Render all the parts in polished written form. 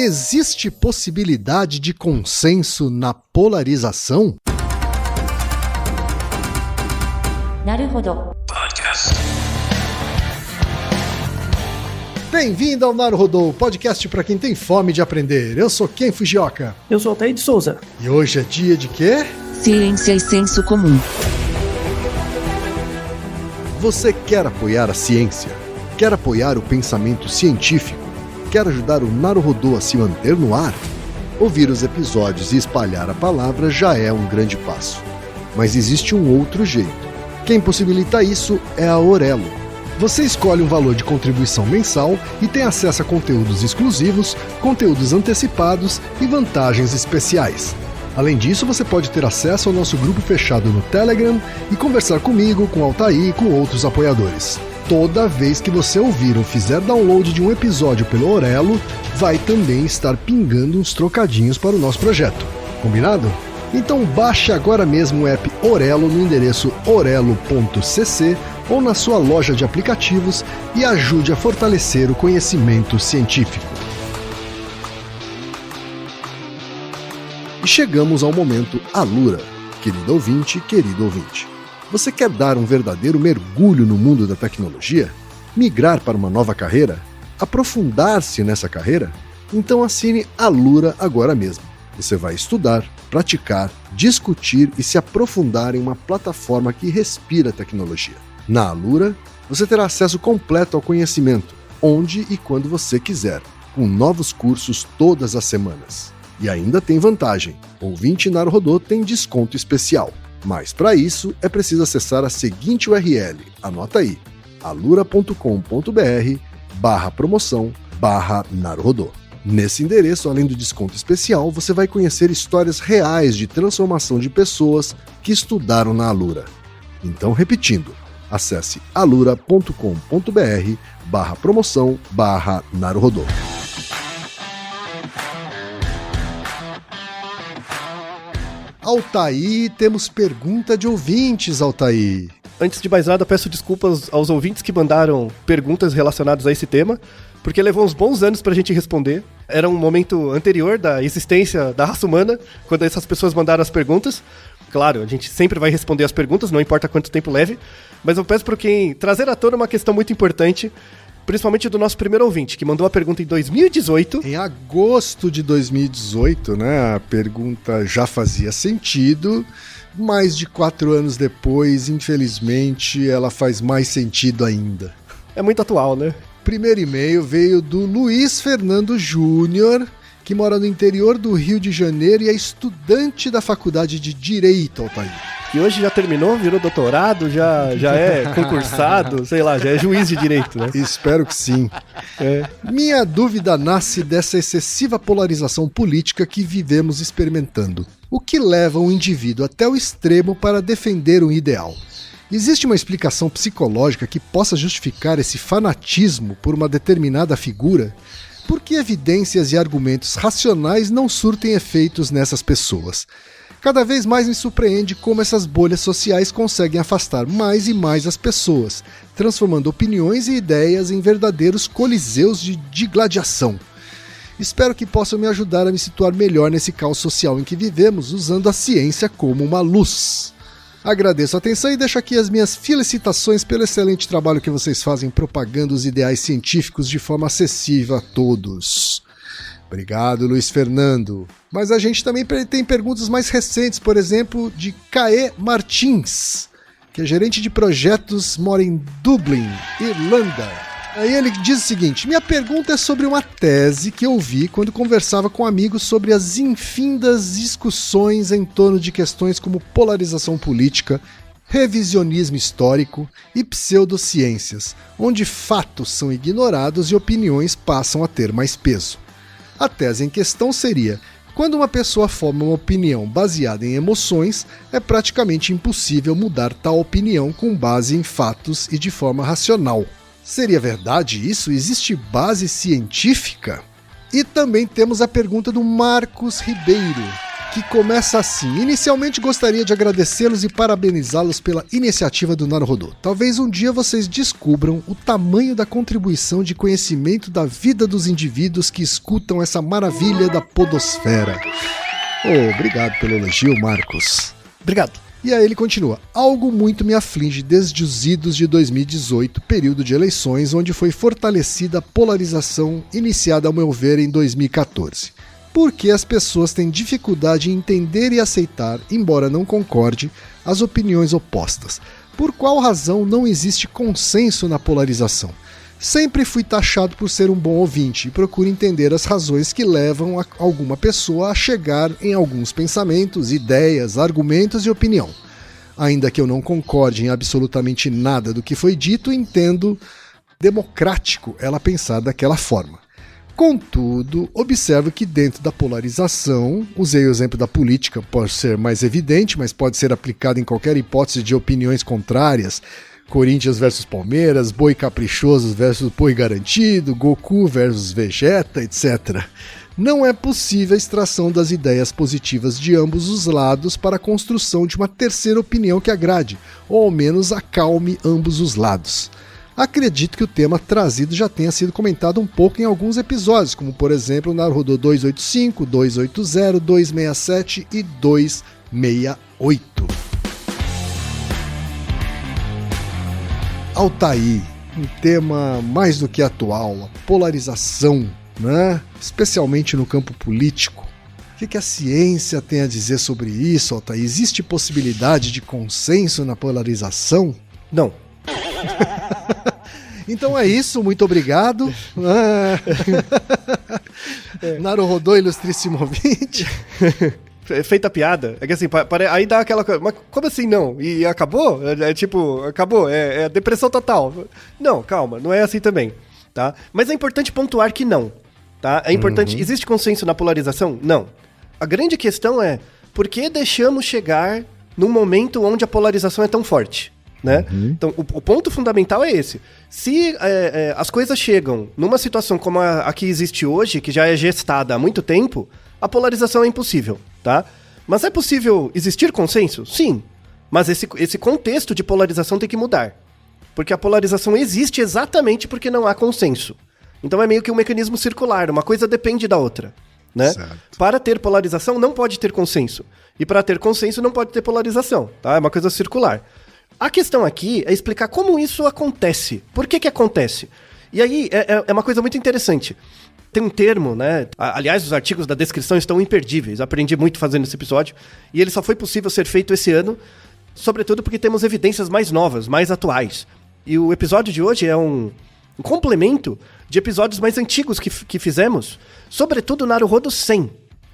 Existe possibilidade de consenso na polarização? Naruhodo. Bem-vindo ao Naruhodo, podcast para quem tem fome de aprender. Eu sou Ken Fujioka. Eu sou Altair de Souza. E hoje é dia de quê? Ciência e senso comum. Você quer apoiar a ciência? Quer apoiar o pensamento científico? Quer ajudar o Naruhodo a se manter no ar? Ouvir os episódios e espalhar a palavra já é um grande passo. Mas existe um outro jeito. Quem possibilita isso é a Orelo. Você escolhe um valor de contribuição mensal e tem acesso a conteúdos exclusivos, conteúdos antecipados e vantagens especiais. Além disso, você pode ter acesso ao nosso grupo fechado no Telegram e conversar comigo, com Altair e com outros apoiadores. Toda vez que você ouvir ou fizer download de um episódio pelo Orelo, vai também estar pingando uns trocadinhos para o nosso projeto. Combinado? Então baixe agora mesmo o app Orelo no endereço orelo.cc ou na sua loja de aplicativos e ajude a fortalecer o conhecimento científico. E chegamos ao momento Alura. Querido ouvinte, querido ouvinte. Você quer dar um verdadeiro mergulho no mundo da tecnologia? Migrar para uma nova carreira? Aprofundar-se nessa carreira? Então assine Alura agora mesmo. Você vai estudar, praticar, discutir e se aprofundar em uma plataforma que respira tecnologia. Na Alura, você terá acesso completo ao conhecimento, onde e quando você quiser, com novos cursos todas as semanas. E ainda tem vantagem, ouvinte Naruhodo tem desconto especial. Mas para isso é preciso acessar a seguinte URL, anota aí, alura.com.br/promoção/Naruhodo. Nesse endereço, além do desconto especial, você vai conhecer histórias reais de transformação de pessoas que estudaram na Alura. Então, repetindo, acesse alura.com.br/promoção/Naruhodo. Altair, temos pergunta de ouvintes, Altair. Antes de mais nada, peço desculpas aos ouvintes que mandaram perguntas relacionadas a esse tema, porque levou uns bons anos pra gente responder. Era um momento anterior da existência da raça humana, quando essas pessoas mandaram as perguntas. Claro, a gente sempre vai responder as perguntas, não importa quanto tempo leve, mas eu peço para quem trazer à tona uma questão muito importante, principalmente do nosso primeiro ouvinte, que mandou a pergunta em 2018. Em agosto de 2018, né? A pergunta já fazia sentido. Mais de 4 anos depois, infelizmente, ela faz mais sentido ainda. É muito atual, né? Primeiro e-mail veio do Luiz Fernando Júnior, que mora no interior do Rio de Janeiro e é estudante da Faculdade de Direito, Altair. E hoje já terminou, virou doutorado, já é concursado, sei lá, já é juiz de direito, né? Espero que sim. Minha dúvida nasce dessa excessiva polarização política que vivemos experimentando. O que leva um indivíduo até o extremo para defender um ideal? Existe uma explicação psicológica que possa justificar esse fanatismo por uma determinada figura? Por que evidências e argumentos racionais não surtem efeitos nessas pessoas? Cada vez mais me surpreende como essas bolhas sociais conseguem afastar mais e mais as pessoas, transformando opiniões e ideias em verdadeiros coliseus de gladiação. Espero que possam me ajudar a me situar melhor nesse caos social em que vivemos, usando a ciência como uma luz. Agradeço a atenção e deixo aqui as minhas felicitações pelo excelente trabalho que vocês fazem propagando os ideais científicos de forma acessível a todos. Obrigado, Luiz Fernando. Mas a gente também tem perguntas mais recentes, por exemplo, de Caê Martins, que é gerente de projetos, mora em Dublin, Irlanda. Aí ele diz o seguinte: minha pergunta é sobre uma tese que eu vi quando conversava com amigos sobre as infindas discussões em torno de questões como polarização política, revisionismo histórico e pseudociências, onde fatos são ignorados e opiniões passam a ter mais peso. A tese em questão seria: quando uma pessoa forma uma opinião baseada em emoções, é praticamente impossível mudar tal opinião com base em fatos e de forma racional. Seria verdade isso? Existe base científica? E também temos a pergunta do Marcos Ribeiro, que começa assim. Inicialmente gostaria de agradecê-los e parabenizá-los pela iniciativa do Naruhodô. Talvez um dia vocês descubram o tamanho da contribuição de conhecimento da vida dos indivíduos que escutam essa maravilha da podosfera. Obrigado pelo elogio, Marcos. Obrigado. E aí ele continua. Algo muito me aflige desde os idos de 2018, período de eleições, onde foi fortalecida a polarização iniciada, ao meu ver, em 2014. Porque as pessoas têm dificuldade em entender e aceitar, embora não concorde, as opiniões opostas. Por qual razão não existe consenso na polarização? Sempre fui taxado por ser um bom ouvinte e procuro entender as razões que levam alguma pessoa a chegar em alguns pensamentos, ideias, argumentos e opinião. Ainda que eu não concorde em absolutamente nada do que foi dito, entendo democrático ela pensar daquela forma. Contudo, observo que dentro da polarização, usei o exemplo da política, pode ser mais evidente, mas pode ser aplicado em qualquer hipótese de opiniões contrárias, Corinthians versus Palmeiras, boi caprichoso versus boi garantido, Goku versus Vegeta, etc. Não é possível a extração das ideias positivas de ambos os lados para a construção de uma terceira opinião que agrade, ou ao menos acalme ambos os lados. Acredito que o tema trazido já tenha sido comentado um pouco em alguns episódios, como por exemplo Naruhodô 285, 280, 267 e 268. Altair, um tema mais do que atual, a polarização, né? Especialmente no campo político. O que a ciência tem a dizer sobre isso, Altair? Existe possibilidade de consenso na polarização? Não. Então é isso, muito obrigado. Naruhodô, ilustríssimo ouvinte. Feita a piada, é que assim, aí dá aquela coisa, mas como assim não? E acabou? Tipo, acabou, é depressão total. Não, calma, não é assim também, tá? Mas é importante pontuar que não, tá? É importante, existe consenso na polarização? Não. A grande questão é, por que deixamos chegar num momento onde a polarização é tão forte? Né? Então, o ponto fundamental é esse. Se as coisas chegam numa situação como a que existe hoje, que já é gestada há muito tempo, a polarização é impossível, tá? Mas é possível existir consenso? Sim. Mas esse contexto de polarização tem que mudar. Porque a polarização existe exatamente porque não há consenso. Então é meio que um mecanismo circular, uma coisa depende da outra, né? Para ter polarização não pode ter consenso. E para ter consenso não pode ter polarização, tá? É uma coisa circular. A questão aqui é explicar como isso acontece. Por que acontece? E aí é uma coisa muito interessante. Tem um termo, né? Aliás, os artigos da descrição estão imperdíveis. Aprendi muito fazendo esse episódio. E ele só foi possível ser feito esse ano, sobretudo porque temos evidências mais novas, mais atuais. E o episódio de hoje é um complemento de episódios mais antigos que fizemos, sobretudo o Naruhodô 100.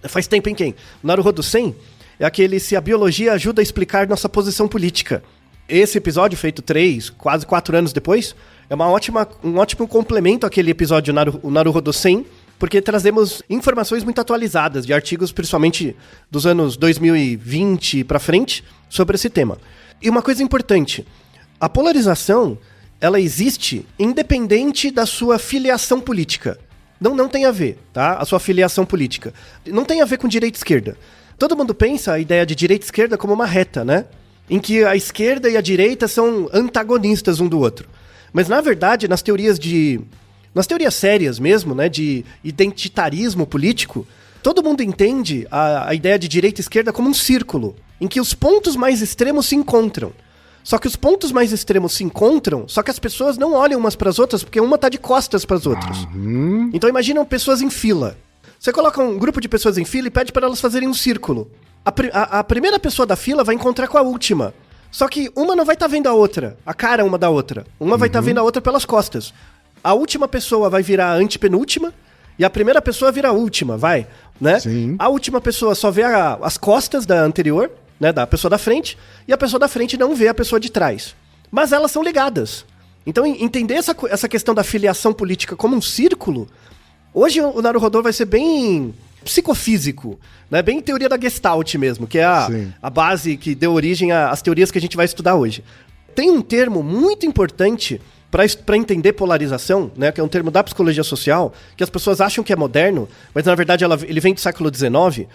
Faz tempo em quem? O Naruhodô 100 é aquele se a biologia ajuda a explicar nossa posição política. Esse episódio, feito 3, quase 4 anos depois, é um ótimo complemento àquele episódio, o Naruhodô 100, porque trazemos informações muito atualizadas de artigos, principalmente dos anos 2020 para frente, sobre esse tema. E uma coisa importante, a polarização, ela existe independente da sua filiação política. Não tem a ver, tá? A sua filiação política. Não tem a ver com direita e esquerda. Todo mundo pensa a ideia de direita e esquerda como uma reta, né? Em que a esquerda e a direita são antagonistas um do outro. Mas, na verdade, nas teorias sérias mesmo, né, de identitarismo político, todo mundo entende a ideia de direita e esquerda como um círculo, em que os pontos mais extremos se encontram. Só que os pontos mais extremos se encontram, só que as pessoas não olham umas para as outras, porque uma tá de costas para as outras. Então, imaginam pessoas em fila. Você coloca um grupo de pessoas em fila e pede para elas fazerem um círculo. A primeira pessoa da fila vai encontrar com a última. Só que uma não vai estar vendo a outra, a cara uma da outra. Uma vai estar vendo a outra pelas costas. A última pessoa vai virar a antepenúltima e a primeira pessoa vira a última, vai, né? Sim. A última pessoa só vê as costas da anterior, né, da pessoa da frente, e a pessoa da frente não vê a pessoa de trás. Mas elas são ligadas. Então, entender essa questão da filiação política como um círculo, hoje o Naruhodô vai ser bem psicofísico, né? Bem teoria da Gestalt mesmo, que é a base que deu origem às teorias que a gente vai estudar hoje. Tem um termo muito importante para entender polarização, né? Que é um termo da psicologia social, que as pessoas acham que é moderno, mas na verdade ele vem do século XIX,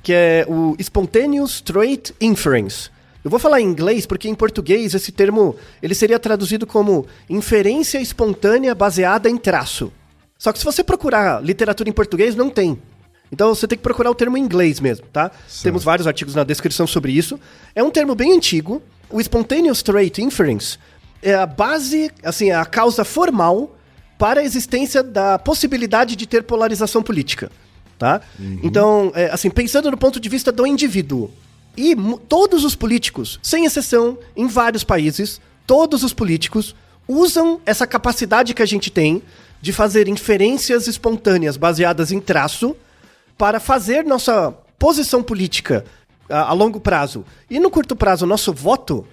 que é o Spontaneous Trait Inference. Eu vou falar em inglês porque em português esse termo ele seria traduzido como inferência espontânea baseada em traço. Só que se você procurar literatura em português, não tem. Então você tem que procurar o termo em inglês mesmo, tá? Certo. Temos vários artigos na descrição sobre isso. É um termo bem antigo. O Spontaneous Trait Inference é a base, assim, é a causa formal para a existência da possibilidade de ter polarização política, tá? Então, assim, pensando no ponto de vista do indivíduo, e todos os políticos, sem exceção, em vários países, todos os políticos usam essa capacidade que a gente tem de fazer inferências espontâneas baseadas em traço para fazer nossa posição política a longo prazo e no curto prazo nosso voto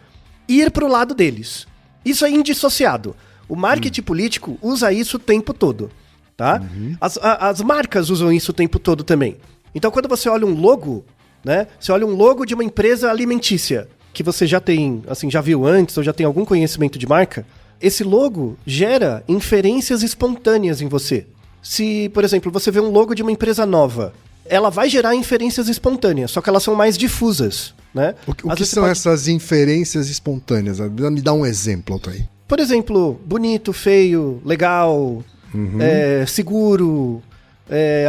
ir para o lado deles. Isso é indissociado. O marketing político usa isso o tempo todo, tá? As marcas usam isso o tempo todo também. Então quando você olha um logo, né? Você olha um logo de uma empresa alimentícia que você já tem, assim, já viu antes ou já tem algum conhecimento de marca, esse logo gera inferências espontâneas em você. Se, por exemplo, você vê um logo de uma empresa nova, ela vai gerar inferências espontâneas, só que elas são mais difusas, né? O que são essas inferências espontâneas? Me dá um exemplo aí. Por exemplo, bonito, feio, legal, seguro,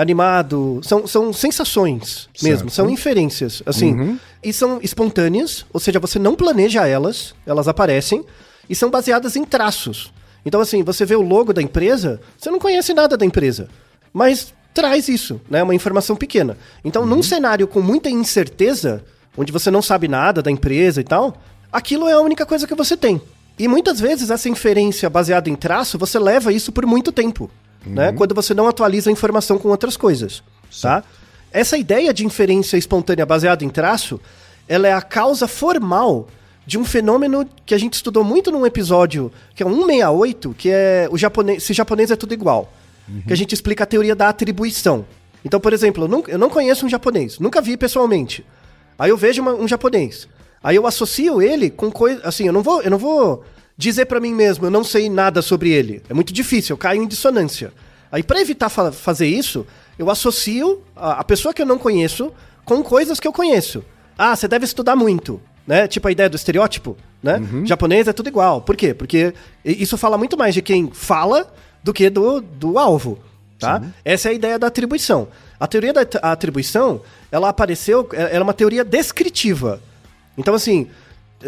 animado. São sensações mesmo, são inferências, assim. E são espontâneas, ou seja, você não planeja elas aparecem, e são baseadas em traços. Então, assim, você vê o logo da empresa, você não conhece nada da empresa, mas traz isso, né? Uma informação pequena. Então, num cenário com muita incerteza, onde você não sabe nada da empresa e tal, aquilo é a única coisa que você tem. E muitas vezes essa inferência baseada em traço, você leva isso por muito tempo, né? Quando você não atualiza a informação com outras coisas, tá? Essa ideia de inferência espontânea baseada em traço, ela é a causa formal de um fenômeno que a gente estudou muito num episódio, que é o 168, que é o japonês, se japonês é tudo igual, que a gente explica a teoria da atribuição. Então, por exemplo, eu não conheço um japonês, nunca vi pessoalmente. Aí eu vejo um japonês, aí eu associo ele com coisa, assim, eu não vou dizer pra mim mesmo, eu não sei nada sobre ele. É muito difícil, eu caio em dissonância. Aí pra evitar fazer isso, eu associo a pessoa que eu não conheço com coisas que eu conheço. Ah, você deve estudar muito, né? Tipo a ideia do estereótipo, né? Japonês é tudo igual. Por quê? Porque isso fala muito mais de quem fala do que do alvo, tá? Essa é a ideia da atribuição. A teoria da atribuição, ela apareceu, ela é uma teoria descritiva. Então, assim,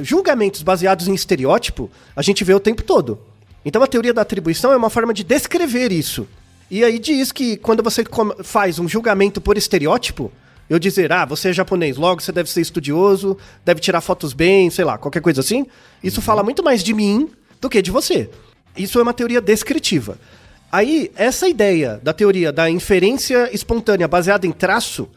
julgamentos baseados em estereótipo, a gente vê o tempo todo. Então, a teoria da atribuição é uma forma de descrever isso. E aí diz que quando você faz um julgamento por estereótipo, eu dizer, você é japonês, logo você deve ser estudioso, deve tirar fotos bem, sei lá, qualquer coisa assim, isso fala muito mais de mim do que de você. Isso é uma teoria descritiva. Aí, essa ideia da teoria da inferência espontânea baseada em traço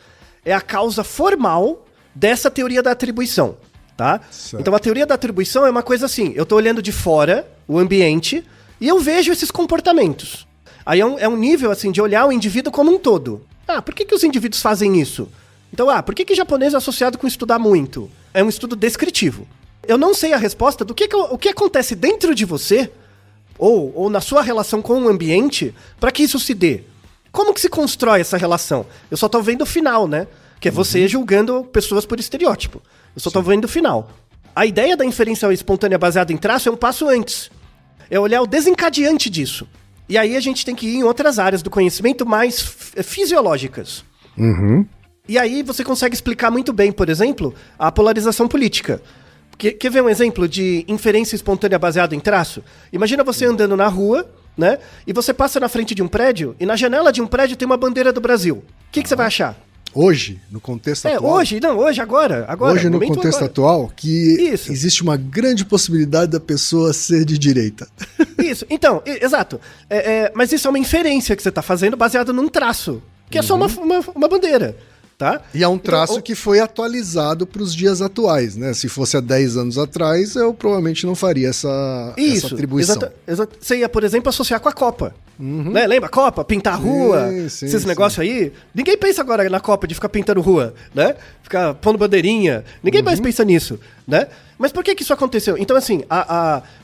é a causa formal dessa teoria da atribuição, tá? Certo. Então, a teoria da atribuição é uma coisa assim, eu tô olhando de fora, o ambiente, e eu vejo esses comportamentos. Aí é um nível, assim, de olhar o indivíduo como um todo. Por que os indivíduos fazem isso? Então, por que japonês é associado com estudar muito? É um estudo descritivo. Eu não sei a resposta do o que acontece dentro de você, ou na sua relação com o ambiente, para que isso se dê. Como que se constrói essa relação? Eu só tô vendo o final, né? Que é você julgando pessoas por estereótipo. Eu só tô vendo o final. A ideia da inferência espontânea baseada em traço é um passo antes. É olhar o desencadeante disso. E aí a gente tem que ir em outras áreas do conhecimento mais fisiológicas. E aí você consegue explicar muito bem, por exemplo, a polarização política. Quer ver um exemplo de inferência espontânea baseada em traço? Imagina você andando na rua, né? E você passa na frente de um prédio, e na janela de um prédio tem uma bandeira do Brasil. O que você vai achar? Hoje, no contexto atual... Hoje, agora. Hoje, no contexto atual, que existe uma grande possibilidade da pessoa ser de direita. Isso, então, exato. Mas isso é uma inferência que você está fazendo baseada num traço, que é só uma bandeira. Tá? E é um traço que foi atualizado para os dias atuais, né? Se fosse há 10 anos atrás, eu provavelmente não faria essa atribuição. Você ia, por exemplo, associar com a Copa. Né? Lembra a Copa? Pintar a rua, esses negócios aí. Ninguém pensa agora na Copa de ficar pintando rua, né? Ficar pondo bandeirinha. Ninguém mais pensa nisso, né? Mas por que isso aconteceu? Então, assim,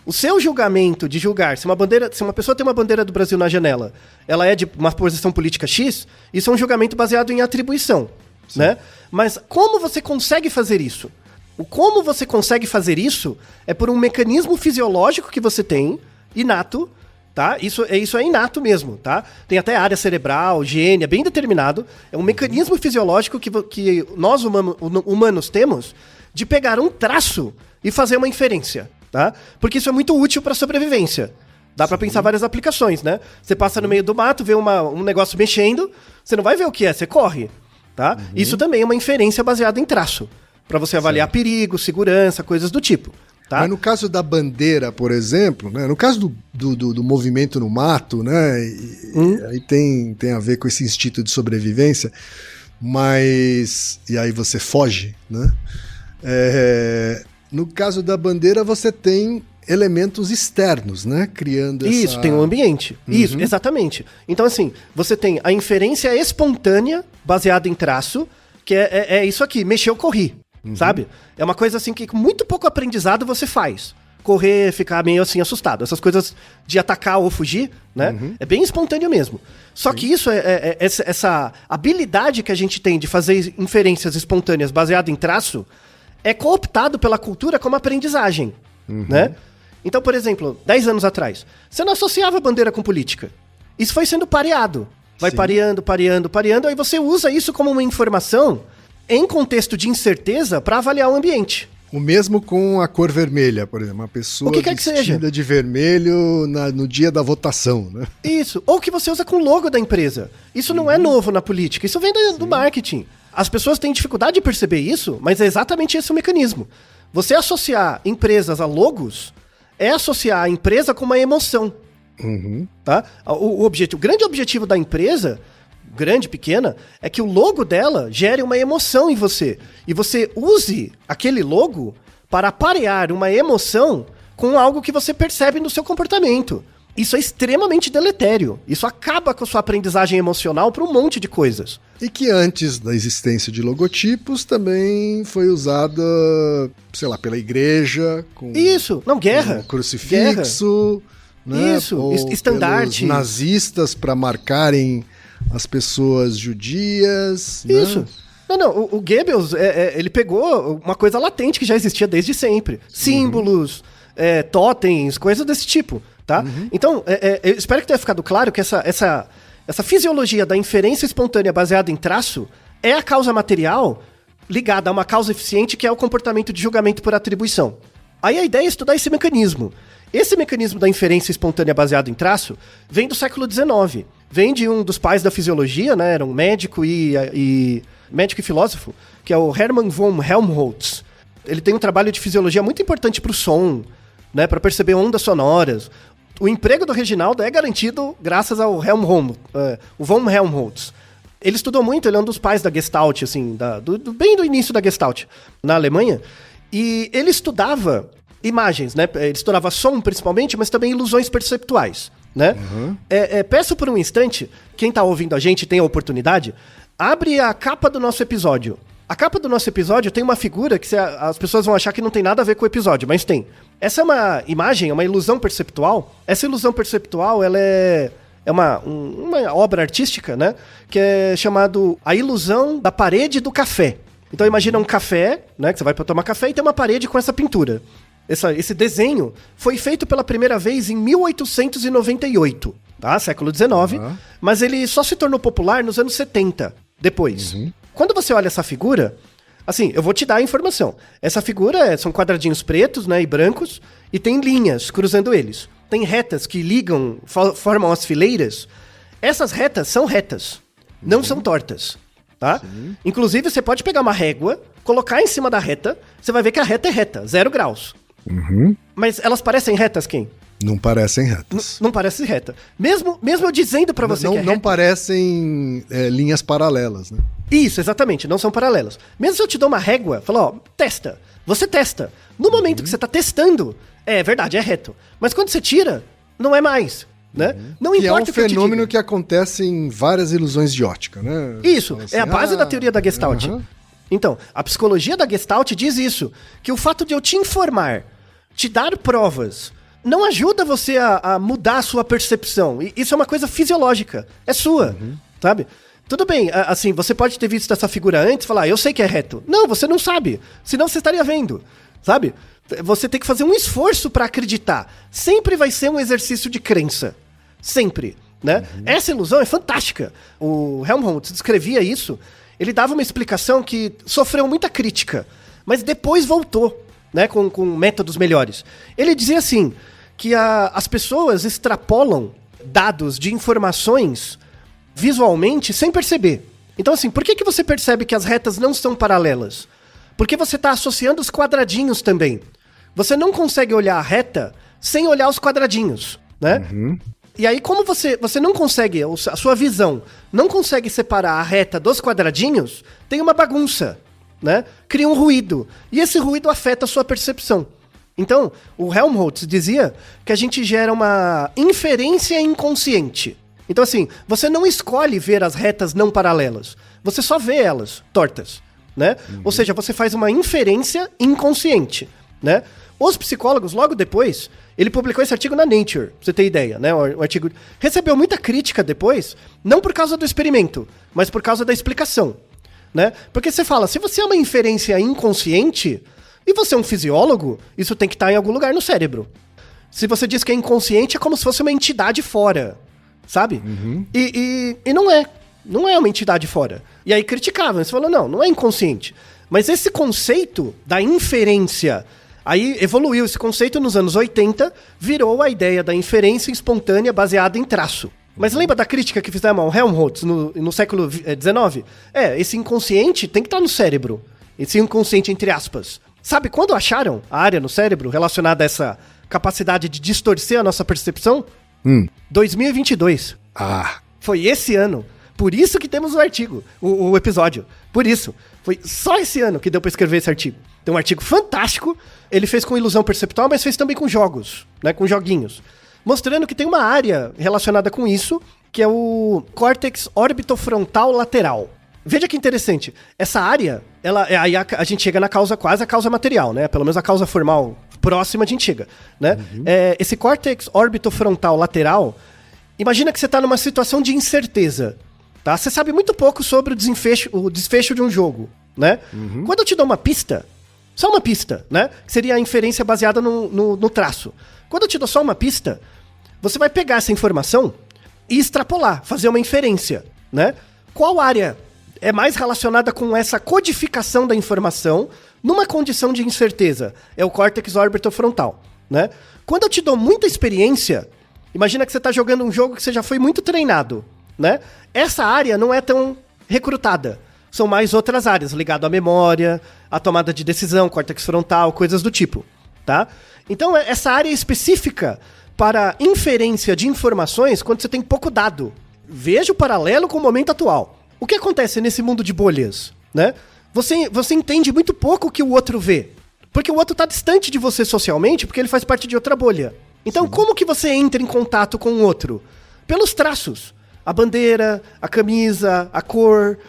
o seu julgamento de julgar se uma pessoa tem uma bandeira do Brasil na janela, ela é de uma posição política X, isso é um julgamento baseado em atribuição. né? Mas como você consegue fazer isso? O como você consegue fazer isso é por um mecanismo fisiológico que você tem, inato, tá? Isso é inato mesmo, tá? Tem até área cerebral, gene, é bem determinado. É um mecanismo fisiológico que nós humanos temos de pegar um traço e fazer uma inferência, tá? Porque isso é muito útil para sobrevivência. Dá pra pensar várias aplicações, né? Você passa no meio do mato, vê um negócio mexendo, você não vai ver o que é, você corre, tá? Isso também é uma inferência baseada em traço. Pra você avaliar perigo, segurança, coisas do tipo. Tá? Mas no caso da bandeira, por exemplo, né? No caso do movimento no mato, né? Aí tem a ver com esse instinto de sobrevivência, mas... E aí você foge, né? No caso da bandeira, você tem elementos externos, né? Criando essa... Isso, tem um ambiente. Isso, exatamente. Então, assim, você tem a inferência espontânea, baseada em traço, que é isso aqui, mexeu, corri. Sabe? É uma coisa assim que com muito pouco aprendizado você faz. Correr, ficar meio assim assustado. Essas coisas de atacar ou fugir, né? É bem espontâneo mesmo. Só que isso essa habilidade que a gente tem de fazer inferências espontâneas baseado em traço é cooptado pela cultura como aprendizagem, né? Então, por exemplo, 10 anos atrás, você não associava a bandeira com política. Isso foi sendo pareado. Vai pareando, aí você usa isso como uma informação em contexto de incerteza para avaliar o ambiente. O mesmo com a cor vermelha, por exemplo. Uma pessoa vestida de vermelho no dia da votação, né? Isso. Ou que você usa com o logo da empresa. Isso não é novo na política. Isso vem do marketing. As pessoas têm dificuldade de perceber isso, mas é exatamente esse o mecanismo. Você associar empresas a logos é associar a empresa com uma emoção. Tá? O grande objetivo da empresa... grande, pequena, é que o logo dela gere uma emoção em você. E você use aquele logo para aparear uma emoção com algo que você percebe no seu comportamento. Isso é extremamente deletério. Isso acaba com a sua aprendizagem emocional para um monte de coisas. E que antes da existência de logotipos também foi usada, sei lá, pela igreja. Isso, não, guerra. Com crucifixo. Guerra. Né? Isso, ou estandarte. Nazistas para marcarem as pessoas judias. Isso. Né? Não, o Goebbels, ele pegou uma coisa latente que já existia desde sempre. Símbolos, totens, coisas desse tipo, tá? Então, eu espero que tenha ficado claro que essa fisiologia da inferência espontânea baseada em traço é a causa material ligada a uma causa eficiente que é o comportamento de julgamento por atribuição. Aí a ideia é estudar esse mecanismo. Esse mecanismo da inferência espontânea baseado em traço vem do século XIX. Vem de um dos pais da fisiologia, né? Era um médico médico e filósofo, que é o Hermann von Helmholtz. Ele tem um trabalho de fisiologia muito importante para o som, né? Para perceber ondas sonoras. O emprego do Reginaldo é garantido graças ao von Helmholtz. Ele estudou muito, ele é um dos pais da Gestalt, assim, bem do início da Gestalt, na Alemanha. E ele estudava imagens, né? Ele estudava som principalmente, mas também ilusões perceptuais, né? Peço por um instante, quem tá ouvindo a gente tem a oportunidade, abre a capa do nosso episódio. A capa do nosso episódio tem uma figura que as pessoas vão achar que não tem nada a ver com o episódio, mas tem. Essa é uma imagem, é uma ilusão perceptual. Essa ilusão perceptual, ela é uma obra artística, né? Que é chamado A Ilusão da Parede do Café. Então imagina um café, né? Que você vai para tomar café e tem uma parede com essa pintura. Esse desenho foi feito pela primeira vez em 1898, tá? Século XIX, mas ele só se tornou popular nos anos 70, depois. Quando você olha essa figura, assim, eu vou te dar a informação. Essa figura são quadradinhos pretos, né, e brancos, e tem linhas cruzando eles. Tem retas que ligam, formam as fileiras. Essas retas são retas, não são tortas, tá? Inclusive, você pode pegar uma régua, colocar em cima da reta, você vai ver que a reta é reta, 0 graus. Mas elas parecem retas, quem? Não parecem retas. Não parece reta. Mesmo eu dizendo pra você que é reta... Não parecem linhas paralelas, né? Isso, exatamente, não são paralelas. Mesmo se eu te dou uma régua, falo, ó, testa. Você testa. No momento que você tá testando, é verdade, é reto. Mas quando você tira, não é mais, né? Não importa o que é um fenômeno que acontece em várias ilusões de ótica, né? Isso, assim, é a base da teoria da Gestalt. Então, a psicologia da Gestalt diz isso, que o fato de eu te informar, te dar provas, não ajuda você a mudar a sua percepção. E isso é uma coisa fisiológica, é sua, sabe? Tudo bem, assim, você pode ter visto essa figura antes e falar, eu sei que é reto. Não, você não sabe, senão você estaria vendo, sabe? Você tem que fazer um esforço para acreditar. Sempre vai ser um exercício de crença. Sempre, né? Essa ilusão é fantástica. O Helmholtz descrevia isso. Ele dava uma explicação que sofreu muita crítica, mas depois voltou, né, com métodos melhores. Ele dizia assim, que as pessoas extrapolam dados de informações visualmente sem perceber. Então assim, por que você percebe que as retas não são paralelas? Porque você está associando os quadradinhos também. Você não consegue olhar a reta sem olhar os quadradinhos, né? E aí, como você não consegue, a sua visão não consegue separar a reta dos quadradinhos, tem uma bagunça, né? Cria um ruído. E esse ruído afeta a sua percepção. Então, o Helmholtz dizia que a gente gera uma inferência inconsciente. Então, assim, você não escolhe ver as retas não paralelas. Você só vê elas tortas, né? Ou seja, você faz uma inferência inconsciente, né? Os psicólogos, logo depois, ele publicou esse artigo na Nature, pra você ter ideia, né? O artigo recebeu muita crítica depois, não por causa do experimento, mas por causa da explicação, né? Porque você fala, se você é uma inferência inconsciente, e você é um fisiólogo, isso tem que estar em algum lugar no cérebro. Se você diz que é inconsciente, é como se fosse uma entidade fora, sabe? E não é. Não é uma entidade fora. E aí criticavam, você falou, não é inconsciente. Mas esse conceito da inferência, aí evoluiu esse conceito nos anos 80, virou a ideia da inferência espontânea baseada em traço. Mas lembra da crítica que fizeram ao Helmholtz no século XIX? Esse inconsciente tem que estar no cérebro. Esse inconsciente, entre aspas. Sabe quando acharam a área no cérebro relacionada a essa capacidade de distorcer a nossa percepção? 2022. Foi esse ano. Por isso que temos o artigo, o episódio. Por isso. Foi só esse ano que deu pra escrever esse artigo. Tem um artigo fantástico. Ele fez com ilusão perceptual, mas fez também com jogos, né? Com joguinhos. Mostrando que tem uma área relacionada com isso, que é o córtex orbitofrontal lateral. Veja que interessante. Essa área, aí a gente chega na causa, quase a causa material, né? Pelo menos a causa formal próxima a gente chega, né? Esse córtex orbitofrontal lateral, imagina que você está numa situação de incerteza, tá? Você sabe muito pouco sobre o desfecho de um jogo, né? Quando eu te dou uma pista, só uma pista, né? Que seria a inferência baseada no traço. Quando eu te dou só uma pista, você vai pegar essa informação e extrapolar, fazer uma inferência, né? Qual área é mais relacionada com essa codificação da informação numa condição de incerteza? É o córtex orbitofrontal, né? Quando eu te dou muita experiência, imagina que você está jogando um jogo que você já foi muito treinado, né? Essa área não é tão recrutada. São mais outras áreas, ligado à memória, à tomada de decisão, córtex frontal, coisas do tipo, tá? Então, essa área é específica para inferência de informações quando você tem pouco dado. Veja o paralelo com o momento atual. O que acontece nesse mundo de bolhas, né? Você entende muito pouco o que o outro vê. Porque o outro está distante de você socialmente, porque ele faz parte de outra bolha. Então, como que você entra em contato com o outro? Pelos traços. A bandeira, a camisa, a cor,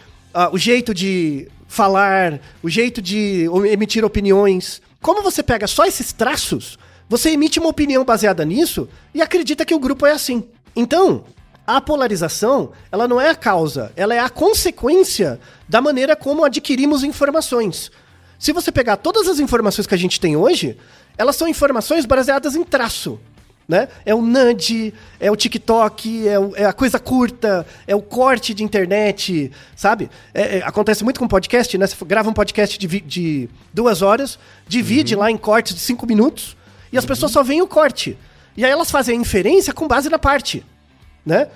o jeito de falar, o jeito de emitir opiniões. Como você pega só esses traços, você emite uma opinião baseada nisso e acredita que o grupo é assim. Então, a polarização, ela não é a causa, ela é a consequência da maneira como adquirimos informações. Se você pegar todas as informações que a gente tem hoje, elas são informações baseadas em traço, né? É o nudge, é o TikTok, é a coisa curta, é o corte de internet, sabe? Acontece muito com podcast, né? Você grava um podcast de 2 horas, divide lá em cortes de 5 minutos, e as pessoas só veem o corte. E aí elas fazem a inferência com base na parte, né?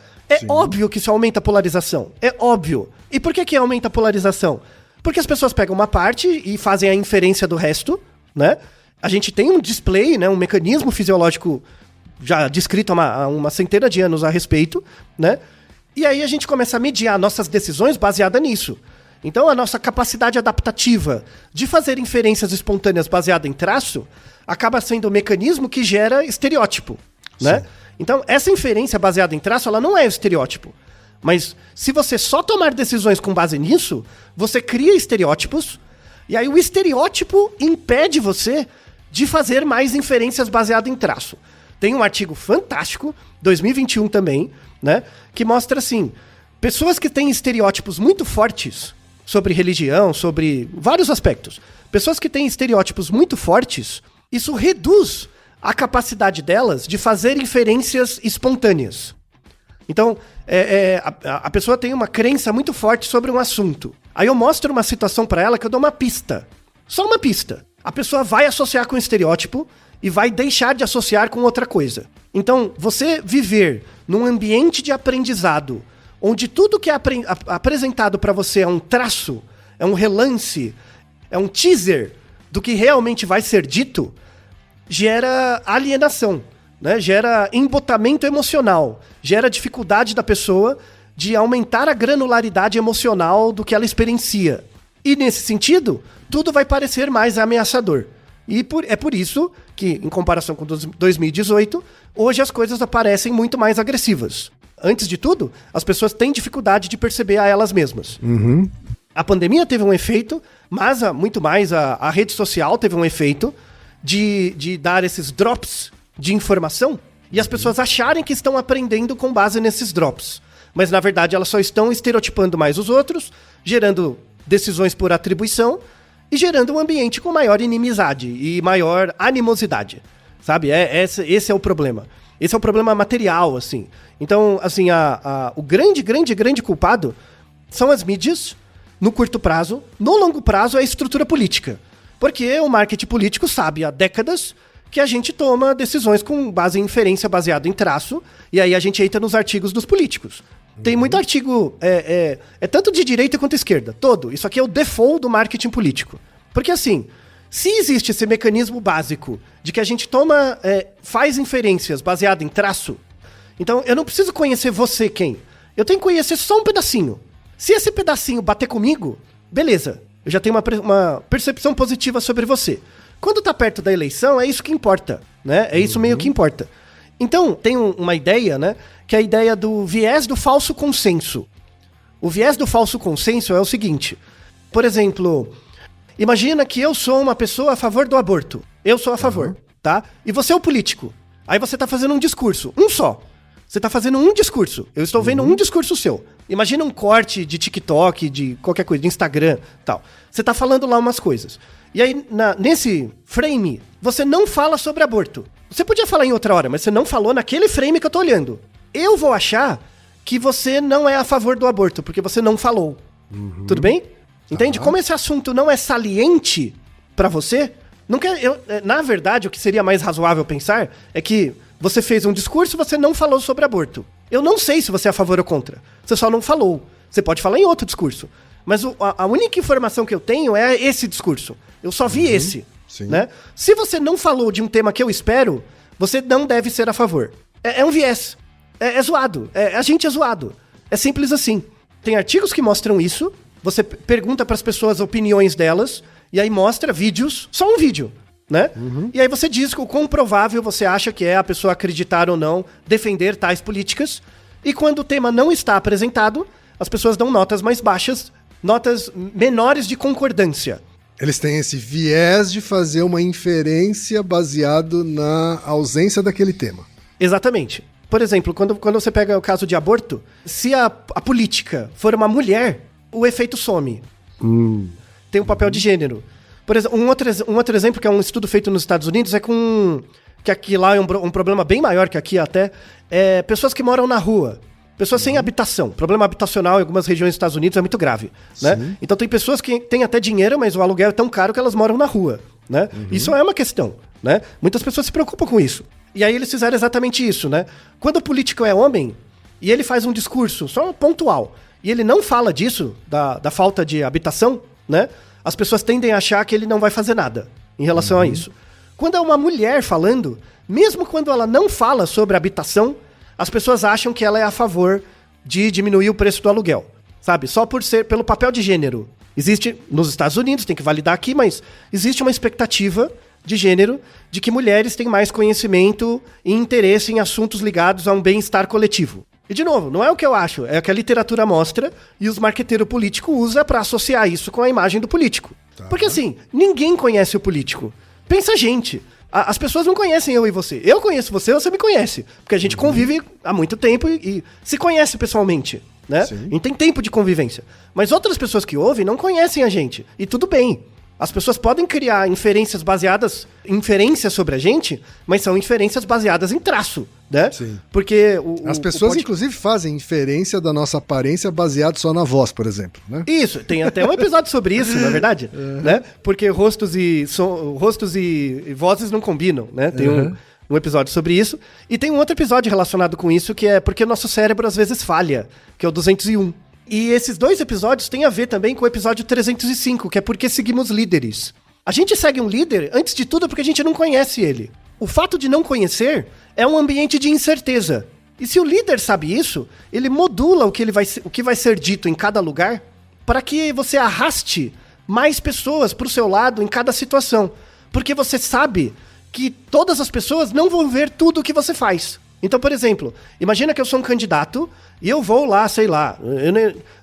Óbvio que isso aumenta a polarização. É óbvio. E por que aumenta a polarização? Porque as pessoas pegam uma parte e fazem a inferência do resto, né? A gente tem um display, né? Um mecanismo fisiológico já descrito há uma centena de anos a respeito, né? E aí a gente começa a mediar nossas decisões baseada nisso. Então a nossa capacidade adaptativa de fazer inferências espontâneas baseada em traço acaba sendo o mecanismo que gera estereótipo, né? Então, essa inferência baseada em traço, ela não é estereótipo. Mas se você só tomar decisões com base nisso, você cria estereótipos, e aí o estereótipo impede você de fazer mais inferências baseadas em traço. Tem um artigo fantástico, 2021 também, né, que mostra assim, Pessoas que têm estereótipos muito fortes sobre religião, sobre vários aspectos. Pessoas que têm estereótipos muito fortes, isso reduz a capacidade delas de fazer inferências espontâneas. Então, a pessoa tem uma crença muito forte sobre um assunto. Aí eu mostro uma situação pra ela que eu dou uma pista. Só uma pista. A pessoa vai associar com o estereótipo e vai deixar de associar com outra coisa. Então, você viver num ambiente de aprendizado, onde tudo que é apresentado pra você é um traço, é um relance, é um teaser do que realmente vai ser dito, gera alienação, né? Gera embotamento emocional, gera dificuldade da pessoa de aumentar a granularidade emocional do que ela experiencia. E nesse sentido, tudo vai parecer mais ameaçador. E é por isso que, em comparação com 2018, hoje as coisas aparecem muito mais agressivas. Antes de tudo, as pessoas têm dificuldade de perceber a elas mesmas. Uhum. A pandemia teve um efeito, mas muito mais a rede social teve um efeito de dar esses drops de informação e as pessoas acharem que estão aprendendo com base nesses drops. Mas, na verdade, elas só estão estereotipando mais os outros, gerando decisões por atribuição e gerando um ambiente com maior inimizade e maior animosidade, sabe? Esse é o problema. Esse é o problema material, assim. Então, assim, o grande culpado são as mídias, no curto prazo. No longo prazo, é a estrutura política. Porque o marketing político sabe há décadas que a gente toma decisões com base em inferência, baseado em traço, e aí a gente entra nos artigos dos políticos. Tem muito artigo, tanto de direita quanto de esquerda, todo. Isso aqui é o default do marketing político. Porque assim, se existe esse mecanismo básico de que a gente faz inferências baseado em traço, então eu não preciso conhecer você quem. Eu tenho que conhecer só um pedacinho. Se esse pedacinho bater comigo, beleza. Eu já tenho uma percepção positiva sobre você. Quando tá perto da eleição, é isso que importa, né? É isso meio que importa. Então, tem uma ideia, né? Que é a ideia do viés do falso consenso. O viés do falso consenso é o seguinte. Por exemplo, imagina que eu sou uma pessoa a favor do aborto. Eu sou a favor, tá? E você é o político. Aí você tá fazendo um discurso, um só. Você tá fazendo um discurso. Eu estou vendo um discurso seu. Imagina um corte de TikTok, de qualquer coisa, de Instagram, tal. Você tá falando lá umas coisas. E aí, nesse frame, você não fala sobre aborto. Você podia falar em outra hora, mas você não falou naquele frame que eu tô olhando. Eu vou achar que você não é a favor do aborto, porque você não falou. Tudo bem? Entende? Como esse assunto não é saliente pra você, na verdade, o que seria mais razoável pensar é que você fez um discurso e você não falou sobre aborto. Eu não sei se você é a favor ou contra. Você só não falou. Você pode falar em outro discurso. Mas a única informação que eu tenho é esse discurso. Eu só vi esse. Sim. Né? Se você não falou de um tema que eu espero, você não deve ser a favor. É um viés. É zoado. A gente é zoado. É simples assim. Tem artigos que mostram isso. Você pergunta para as pessoas as opiniões delas. E aí mostra vídeos. Só um vídeo. Né? E aí você diz o quão provável você acha que é a pessoa acreditar ou não defender tais políticas. E quando o tema não está apresentado, as pessoas dão notas mais baixas, notas menores de concordância. Eles têm esse viés de fazer uma inferência baseado na ausência daquele tema. Exatamente. Por exemplo, quando você pega o caso de aborto, se a política for uma mulher, o efeito some. Tem um papel de gênero. Por exemplo, um outro exemplo, que é um estudo feito nos Estados Unidos, que aqui lá é um problema bem maior que aqui até, pessoas que moram na rua. Pessoas sem habitação. Problema habitacional em algumas regiões dos Estados Unidos é muito grave, né? Então tem pessoas que têm até dinheiro, mas o aluguel é tão caro que elas moram na rua, né? Isso é uma questão, né? Muitas pessoas se preocupam com isso. E aí eles fizeram exatamente isso, né? Quando o político é homem, e ele faz um discurso só pontual, e ele não fala disso, da falta de habitação, né? As pessoas tendem a achar que ele não vai fazer nada em relação a isso. Quando é uma mulher falando, mesmo quando ela não fala sobre habitação, as pessoas acham que ela é a favor de diminuir o preço do aluguel, sabe? Só pelo papel de gênero. Existe nos Estados Unidos, tem que validar aqui, mas existe uma expectativa de gênero de que mulheres têm mais conhecimento e interesse em assuntos ligados a um bem-estar coletivo. E, de novo, não é o que eu acho, é o que a literatura mostra e os marqueteiros políticos usam para associar isso com a imagem do político. Porque, assim, ninguém conhece o político. Pensa a gente. As pessoas não conhecem eu e você. Eu conheço você, você me conhece. Porque a gente convive há muito tempo e se conhece pessoalmente, né? Sim. E tem tempo de convivência. Mas outras pessoas que ouvem não conhecem a gente. E tudo bem. As pessoas podem criar inferências sobre a gente, mas são inferências baseadas em traço, né? Sim. Porque As pessoas, inclusive, fazem inferência da nossa aparência baseado só na voz, por exemplo, né? Isso, tem até um episódio sobre isso, na verdade, né? Porque rostos e vozes não combinam, né? Tem um episódio sobre isso. E tem um outro episódio relacionado com isso, que é porque o nosso cérebro às vezes falha, que é o 201. E esses 2 episódios têm a ver também com o episódio 305, que é porque seguimos líderes. A gente segue um líder, antes de tudo, porque a gente não conhece ele. O fato de não conhecer é um ambiente de incerteza. E se o líder sabe isso, ele modula o que vai ser dito em cada lugar para que você arraste mais pessoas para o seu lado em cada situação. Porque você sabe que todas as pessoas não vão ver tudo o que você faz. Então, por exemplo, imagina que eu sou um candidato e eu vou lá, sei lá...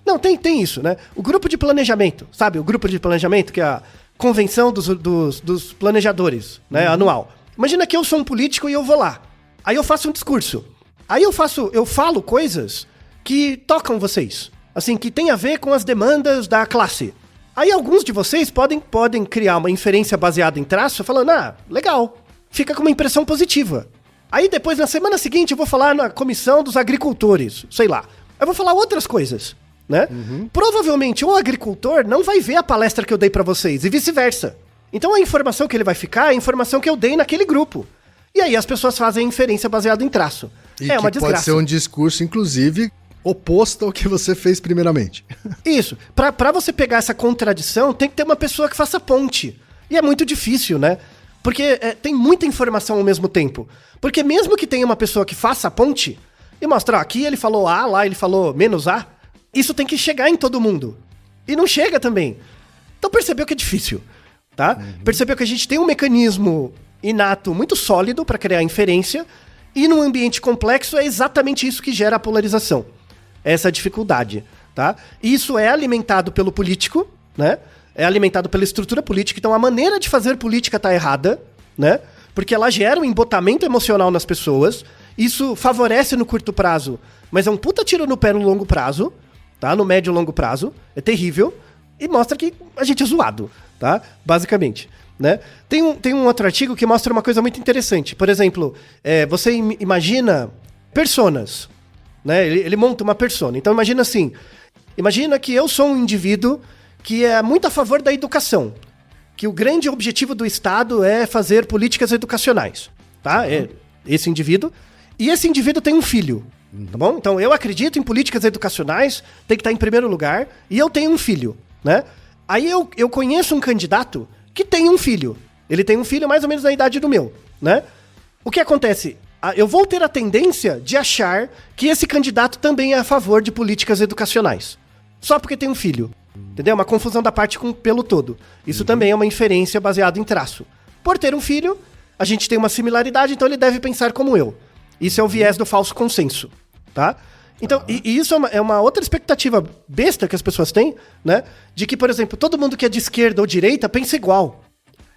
Não, tem isso, né? O grupo de planejamento, sabe? O grupo de planejamento, que é a convenção dos planejadores, né? Anual. Imagina que eu sou um político e eu vou lá. Aí eu faço um discurso. Aí eu falo coisas que tocam vocês. Assim, que tem a ver com as demandas da classe. Aí alguns de vocês podem criar uma inferência baseada em traço, falando, legal. Fica com uma impressão positiva. Aí depois, na semana seguinte, eu vou falar na comissão dos agricultores, sei lá. Eu vou falar outras coisas, né? Provavelmente o agricultor não vai ver a palestra que eu dei pra vocês e vice-versa. Então a informação que ele vai ficar é a informação que eu dei naquele grupo. E aí as pessoas fazem a inferência baseada em traço. E é uma que desgraça. pode ser um discurso, inclusive, oposto ao que você fez primeiramente. Isso. Pra você pegar essa contradição, tem que ter uma pessoa que faça ponte. E é muito difícil, né? Porque tem muita informação ao mesmo tempo. Porque mesmo que tenha uma pessoa que faça a ponte e mostra, aqui ele falou A, lá ele falou menos A, isso tem que chegar em todo mundo. E não chega também. Então percebeu que é difícil, tá? Percebeu que a gente tem um mecanismo inato muito sólido para criar inferência e num ambiente complexo é exatamente isso que gera a polarização. Essa dificuldade, tá? E isso é alimentado pelo político, né? É alimentado pela estrutura política. Então a maneira de fazer política tá errada, né? Porque ela gera um embotamento emocional nas pessoas. Isso favorece no curto prazo, mas é um puta tiro no pé no longo prazo, tá? No médio e longo prazo. É terrível. E mostra que a gente é zoado, tá? Basicamente, né? Tem um outro artigo que mostra uma coisa muito interessante. Por exemplo, você imagina personas, né? Ele monta uma persona. Então imagina assim, imagina que eu sou um indivíduo que é muito a favor da educação, que o grande objetivo do Estado é fazer políticas educacionais, tá? É esse indivíduo. E esse indivíduo tem um filho, tá bom? Então eu acredito em políticas educacionais, tem que estar em primeiro lugar, e eu tenho um filho, né? Aí eu conheço um candidato que tem um filho. Ele tem um filho mais ou menos da idade do meu, né? O que acontece? Eu vou ter a tendência de achar que esse candidato também é a favor de políticas educacionais. Só porque tem um filho. Entendeu? Uma confusão da parte com o pelo todo. Isso também é uma inferência baseada em traço. Por ter um filho, a gente tem uma similaridade, então ele deve pensar como eu. Isso é o viés do falso consenso, tá? Então, e isso é uma outra expectativa besta que as pessoas têm, né? De que, por exemplo, todo mundo que é de esquerda ou direita pensa igual.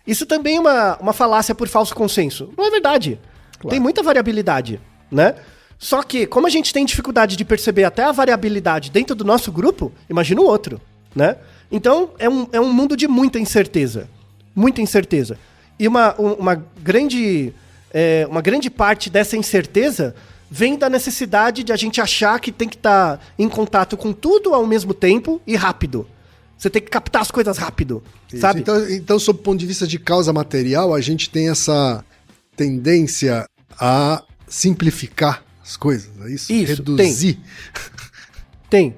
Isso também é uma falácia por falso consenso. Não é verdade. Claro. Tem muita variabilidade, né? Só que, como a gente tem dificuldade de perceber até a variabilidade dentro do nosso grupo, imagina o outro, né? Então, é um mundo de muita incerteza. Muita incerteza. E uma grande parte dessa incerteza vem da necessidade de a gente achar que tem que estar em contato com tudo ao mesmo tempo e rápido. Você tem que captar as coisas rápido, sabe? Então, sob o ponto de vista de causa material, a gente tem essa tendência a simplificar as coisas, é isso? Reduzir. Tem.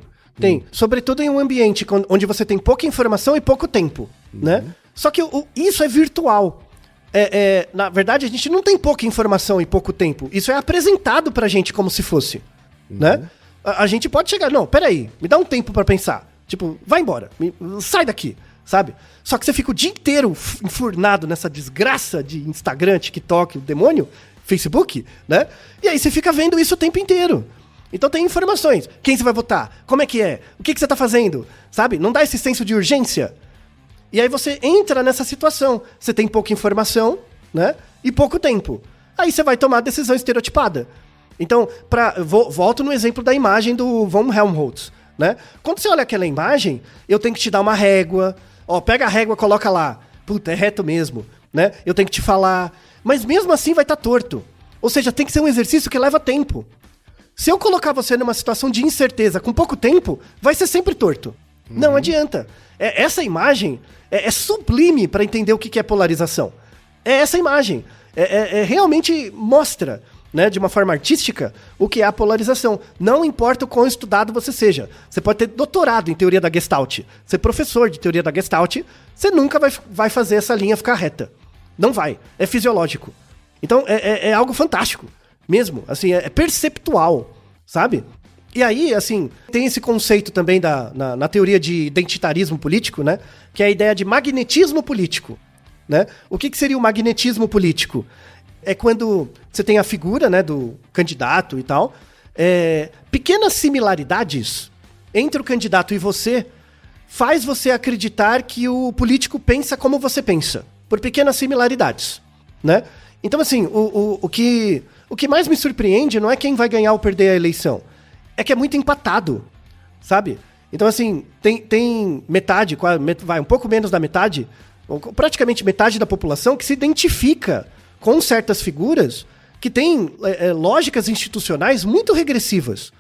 Sobretudo em um ambiente onde você tem pouca informação e pouco tempo, né? Só que isso é virtual. Na verdade, a gente não tem pouca informação e pouco tempo. Isso é apresentado pra gente como se fosse, né? A gente pode chegar, não, peraí, me dá um tempo pra pensar. Tipo, vai embora, sai daqui, sabe? Só que você fica o dia inteiro enfurnado nessa desgraça de Instagram, TikTok, o demônio, Facebook, né? E aí você fica vendo isso o tempo inteiro. Então tem informações. Quem você vai votar? Como é que é? O que você tá fazendo? Sabe? Não dá esse senso de urgência. E aí você entra nessa situação. Você tem pouca informação, né? e pouco tempo. Aí você vai tomar a decisão estereotipada. Então, volto no exemplo da imagem do von Helmholtz, né? Quando você olha aquela imagem, eu tenho que te dar uma régua, pega a régua, coloca lá, puta, é reto mesmo, né? Eu tenho que te falar, mas mesmo assim vai estar torto. Ou seja, tem que ser um exercício que leva tempo. Se eu colocar você numa situação de incerteza com pouco tempo, vai ser sempre torto. Não adianta. Essa imagem é sublime para entender o que é polarização. É essa imagem. Realmente mostra, né, de uma forma artística, o que é a polarização. Não importa o quão estudado você seja. Você pode ter doutorado em teoria da Gestalt, ser professor de teoria da Gestalt, você nunca vai fazer essa linha ficar reta. Não vai. É fisiológico. Então, é algo fantástico. Mesmo. Assim, é perceptual. Sabe? E aí, assim, tem esse conceito também na teoria de identitarismo político, né? Que é a ideia de magnetismo político. Né? O que seria o magnetismo político? É quando você tem a figura, né, do candidato e tal, pequenas similaridades entre o candidato e você faz você acreditar que o político pensa como você pensa, por pequenas similaridades, né? Então, assim, o que mais me surpreende não é quem vai ganhar ou perder a eleição, é que é muito empatado, sabe? Então, assim, tem metade, um pouco menos da metade, praticamente metade da população que se identifica com certas figuras que têm lógicas institucionais muito regressivas,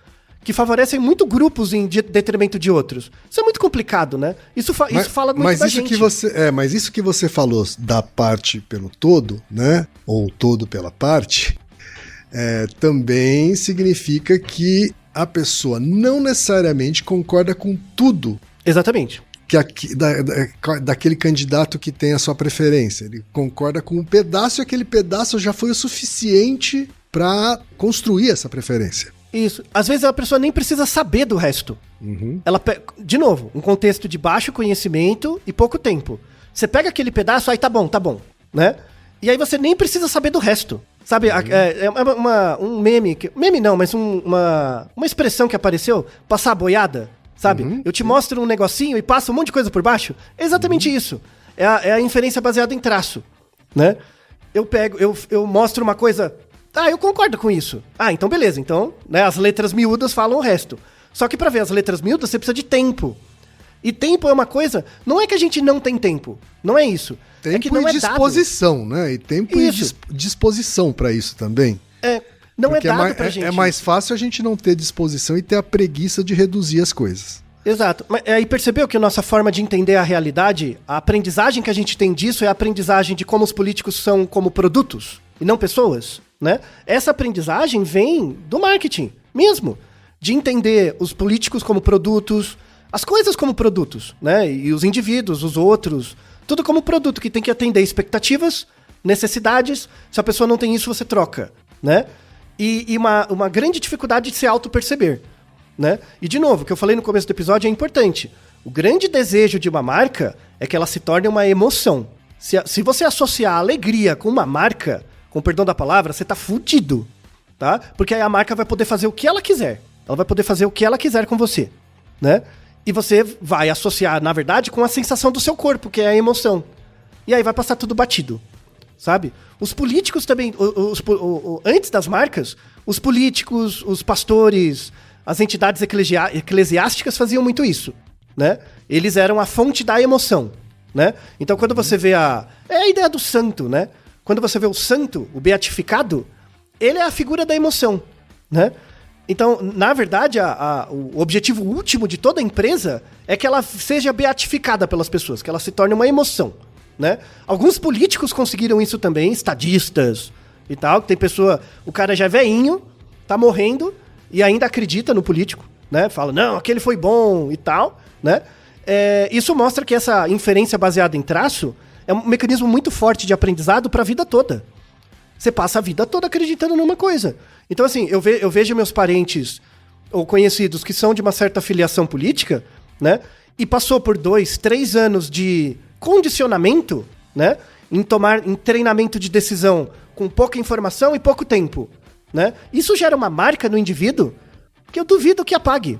que favorecem muito grupos em detrimento de outros. Isso é muito complicado, né? Isso fala muito da gente. Mas isso que você falou da parte pelo todo, né? Ou todo pela parte, também significa que a pessoa não necessariamente concorda com tudo. Exatamente. Daquele candidato que tem a sua preferência. Ele concorda com um pedaço e aquele pedaço já foi o suficiente para construir essa preferência. Isso. Às vezes a pessoa nem precisa saber do resto. Ela de novo, um contexto de baixo conhecimento e pouco tempo. Você pega aquele pedaço, aí tá bom, né? E aí você nem precisa saber do resto. Sabe, um meme... Meme não, mas uma expressão que apareceu, passar a boiada. Sabe? Eu te mostro um negocinho e passo um monte de coisa por baixo. É exatamente isso. É a inferência baseada em traço, né? Eu mostro uma coisa... eu concordo com isso. Então beleza. Então, né, as letras miúdas falam o resto. Só que para ver as letras miúdas, você precisa de tempo. E tempo é uma coisa... Não é que a gente não tem tempo. Não é isso. Tempo é que não e disposição, né? E tempo isso. E disposição para isso também. Não porque é dado pra gente. É mais fácil a gente não ter disposição e ter a preguiça de reduzir as coisas. Exato. Mas aí percebeu que a nossa forma de entender a realidade, a aprendizagem que a gente tem disso é a aprendizagem de como os políticos são como produtos e não pessoas, né? Essa aprendizagem vem do marketing mesmo, de entender os políticos como produtos, as coisas como produtos, né? E os indivíduos, os outros, tudo como produto que tem que atender expectativas, necessidades. Se a pessoa não tem isso, você troca, né? E uma grande dificuldade de se auto-perceber, né? E, de novo, o que eu falei no começo do episódio é importante. O grande desejo de uma marca é que ela se torne uma emoção. Se você associar a alegria com uma marca, com perdão da palavra, você tá fudido, tá? Porque aí a marca vai poder fazer o que ela quiser. Ela vai poder fazer o que ela quiser com você, né? E você vai associar, na verdade, com a sensação do seu corpo, que é a emoção. E aí vai passar tudo batido, sabe? Os políticos também, antes das marcas, os políticos, os pastores, as entidades eclesiásticas faziam muito isso, né? Eles eram a fonte da emoção, né? Então, quando você vê a ideia do santo, né? Quando você vê o santo, o beatificado, ele é a figura da emoção, né? Então, na verdade, o objetivo último de toda empresa é que ela seja beatificada pelas pessoas, que ela se torne uma emoção, né? Alguns políticos conseguiram isso também, estadistas e tal, tem pessoa, o cara já é velhinho, tá morrendo e ainda acredita no político, né? Fala, não, aquele foi bom e tal, né? Isso mostra que essa inferência baseada em traço é um mecanismo muito forte de aprendizado para a vida toda. Você passa a vida toda acreditando numa coisa. Então, assim, eu vejo meus parentes ou conhecidos que são de uma certa filiação política, né? E passou por 2, 3 anos de condicionamento, né? Em treinamento de decisão com pouca informação e pouco tempo, né? Isso gera uma marca no indivíduo que eu duvido que apague.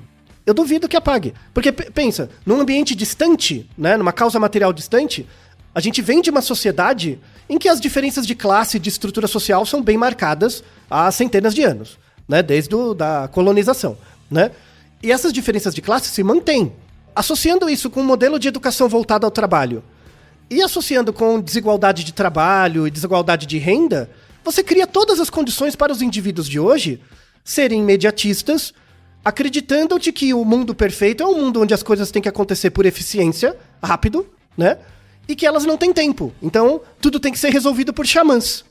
Porque, pensa, num ambiente distante, né? Numa causa material distante, A gente vem de uma sociedade em que as diferenças de classe e de estrutura social são bem marcadas há centenas de anos, né? Desde da colonização, né? E essas diferenças de classe se mantêm. Associando isso com um modelo de educação voltado ao trabalho e associando com desigualdade de trabalho e desigualdade de renda, você cria todas as condições para os indivíduos de hoje serem imediatistas, acreditando de que o mundo perfeito é um mundo onde as coisas têm que acontecer por eficiência, rápido, né? E que elas não têm tempo. Então, tudo tem que ser resolvido por xamãs,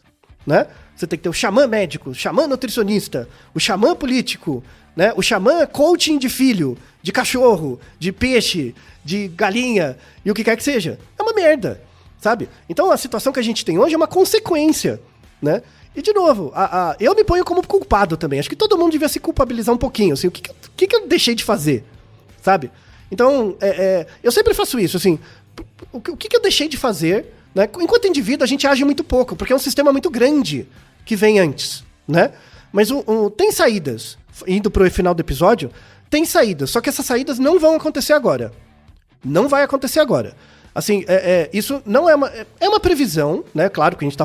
né? Você tem que ter o xamã médico, o xamã nutricionista, o xamã político, né? O xamã coaching de filho, de cachorro, de peixe, de galinha e o que quer que seja. É uma merda, sabe? Então, a situação que a gente tem hoje é uma consequência, né? E, de novo, eu me ponho como culpado também. Acho que todo mundo devia se culpabilizar um pouquinho, assim. O que eu deixei de fazer, sabe? Então, eu sempre faço isso, assim. O que eu deixei de fazer, né? Enquanto indivíduo, a gente age muito pouco, porque é um sistema muito grande que vem antes, né? Mas tem saídas. Indo pro final do episódio, tem saídas. Só que essas saídas não vão acontecer agora. Não vai acontecer agora. Assim, isso não é uma previsão, né? Claro que a gente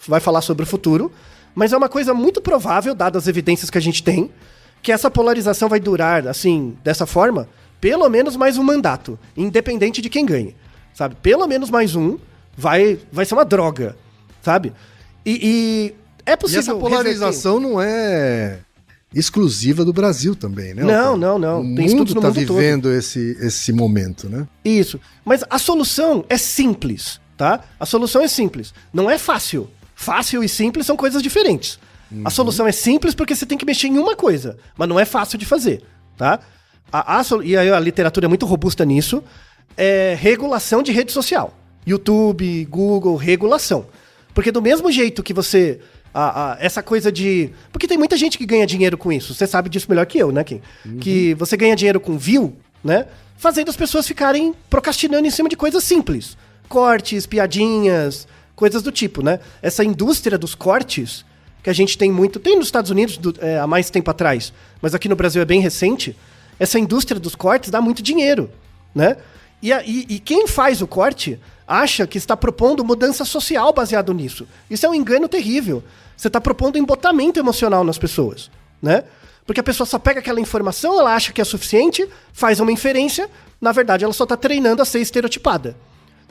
vai falar sobre o futuro, mas é uma coisa muito provável, dadas as evidências que a gente tem, que essa polarização vai durar, assim, dessa forma, pelo menos mais um mandato, independente de quem ganhe, sabe? Pelo menos mais um vai ser uma droga, sabe? E é possível... E essa polarização não é exclusiva do Brasil também, né? Não. O mundo está vivendo esse momento, né? Isso. Mas a solução é simples, tá? A solução é simples. Não é fácil. Fácil e simples são coisas diferentes. A solução é simples porque você tem que mexer em uma coisa, mas não é fácil de fazer, tá? E aí a literatura é muito robusta nisso. É regulação de rede social. YouTube, Google, regulação. Porque do mesmo jeito que você... essa coisa de... Porque tem muita gente que ganha dinheiro com isso. Você sabe disso melhor que eu, né, Kim? Que você ganha dinheiro com view, né? Fazendo as pessoas ficarem procrastinando em cima de coisas simples. Cortes, piadinhas, coisas do tipo, né? Essa indústria dos cortes, que a gente tem muito... Tem nos Estados Unidos há mais tempo atrás, mas aqui no Brasil é bem recente. Essa indústria dos cortes dá muito dinheiro, né? E quem faz o corte acha que está propondo mudança social baseado nisso. Isso é um engano terrível. Você está propondo embotamento emocional nas pessoas, né? Porque a pessoa só pega aquela informação, ela acha que é suficiente, faz uma inferência, na verdade ela só está treinando a ser estereotipada.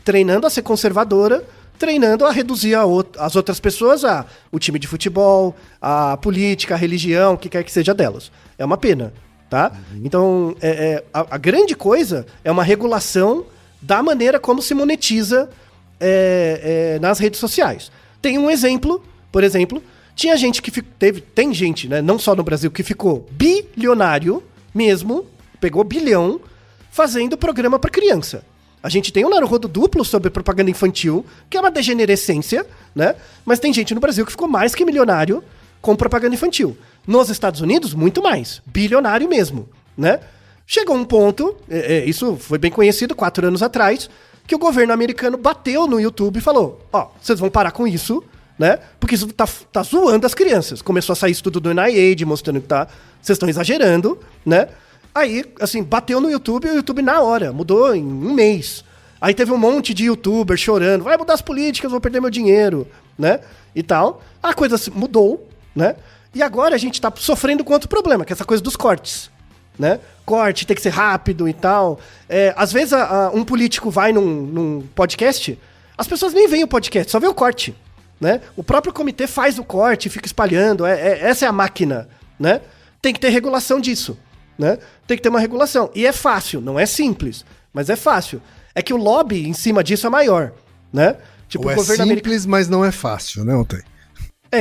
Treinando a ser conservadora, treinando a reduzir as outras pessoas o time de futebol, a política, a religião, o que quer que seja delas. É uma pena, tá? Então, a grande coisa é uma regulação da maneira como se monetiza nas redes sociais. Tem um exemplo, por exemplo, tinha gente que tem gente, né, não só no Brasil, que ficou bilionário mesmo, pegou bilhão, fazendo programa para criança. A gente tem um Naruhodo duplo sobre propaganda infantil, que é uma degenerescência, né? Mas tem gente no Brasil que ficou mais que milionário com propaganda infantil. Nos Estados Unidos, muito mais. Bilionário mesmo, né? Chegou um ponto, isso foi bem conhecido 4 anos atrás, que o governo americano bateu no YouTube e falou, vocês vão parar com isso, né? Porque isso tá zoando as crianças. Começou a sair estudo do NIH mostrando que vocês estão exagerando, né? Aí, assim, bateu no YouTube e o YouTube na hora, mudou em um mês. Aí teve um monte de youtubers chorando, vai mudar as políticas, vou perder meu dinheiro, né? E tal. A coisa mudou, né? E agora a gente tá sofrendo com outro problema, que é essa coisa dos cortes, né? Corte, tem que ser rápido e tal. Às vezes um político vai num podcast, as pessoas nem veem o podcast, só vê o corte, né? O próprio comitê faz o corte, fica espalhando, essa é a máquina, né? Tem que ter regulação disso, né? Tem que ter uma regulação. E é fácil, não é simples, mas é fácil. É que o lobby em cima disso é maior, né? Tipo, o governo simples, mas não é fácil, né, Otay?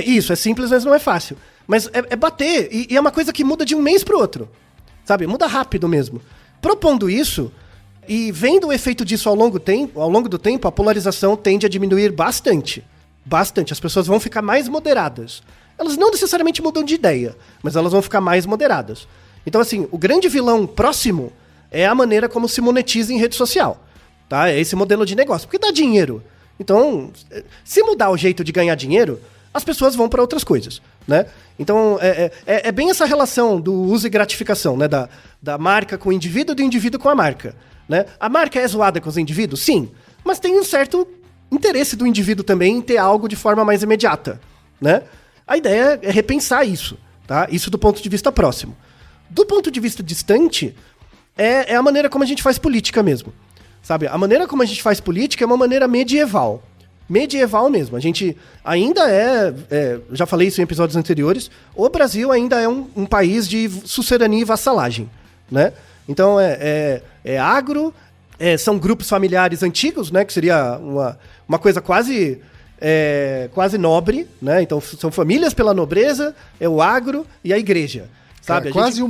Isso, é simples, mas não é fácil. Mas é bater, e é uma coisa que muda de um mês pro outro, sabe? Muda rápido mesmo. Propondo isso, e vendo o efeito disso ao longo do tempo, a polarização tende a diminuir bastante. Bastante. As pessoas vão ficar mais moderadas. Elas não necessariamente mudam de ideia, mas elas vão ficar mais moderadas. Então, assim, o grande vilão próximo é a maneira como se monetiza em rede social, tá? É esse modelo de negócio, porque dá dinheiro. Então, se mudar o jeito de ganhar dinheiro, as pessoas vão para outras coisas, né? Então, é bem essa relação do uso e gratificação, né? Da marca com o indivíduo e do indivíduo com a marca, né? A marca é zoada com os indivíduos? Sim, mas tem um certo interesse do indivíduo também em ter algo de forma mais imediata, né? A ideia é repensar isso, tá? Isso do ponto de vista próximo. Do ponto de vista distante, é a maneira como a gente faz política mesmo, sabe? A maneira como a gente faz política é uma maneira medieval. Medieval mesmo. A gente ainda já falei isso em episódios anteriores, o Brasil ainda é um país de sucerania e vassalagem, né? Então é agro, são grupos familiares antigos, né? Que seria uma coisa quase nobre, né? Então são famílias pela nobreza, é o agro e a igreja, sabe? Quase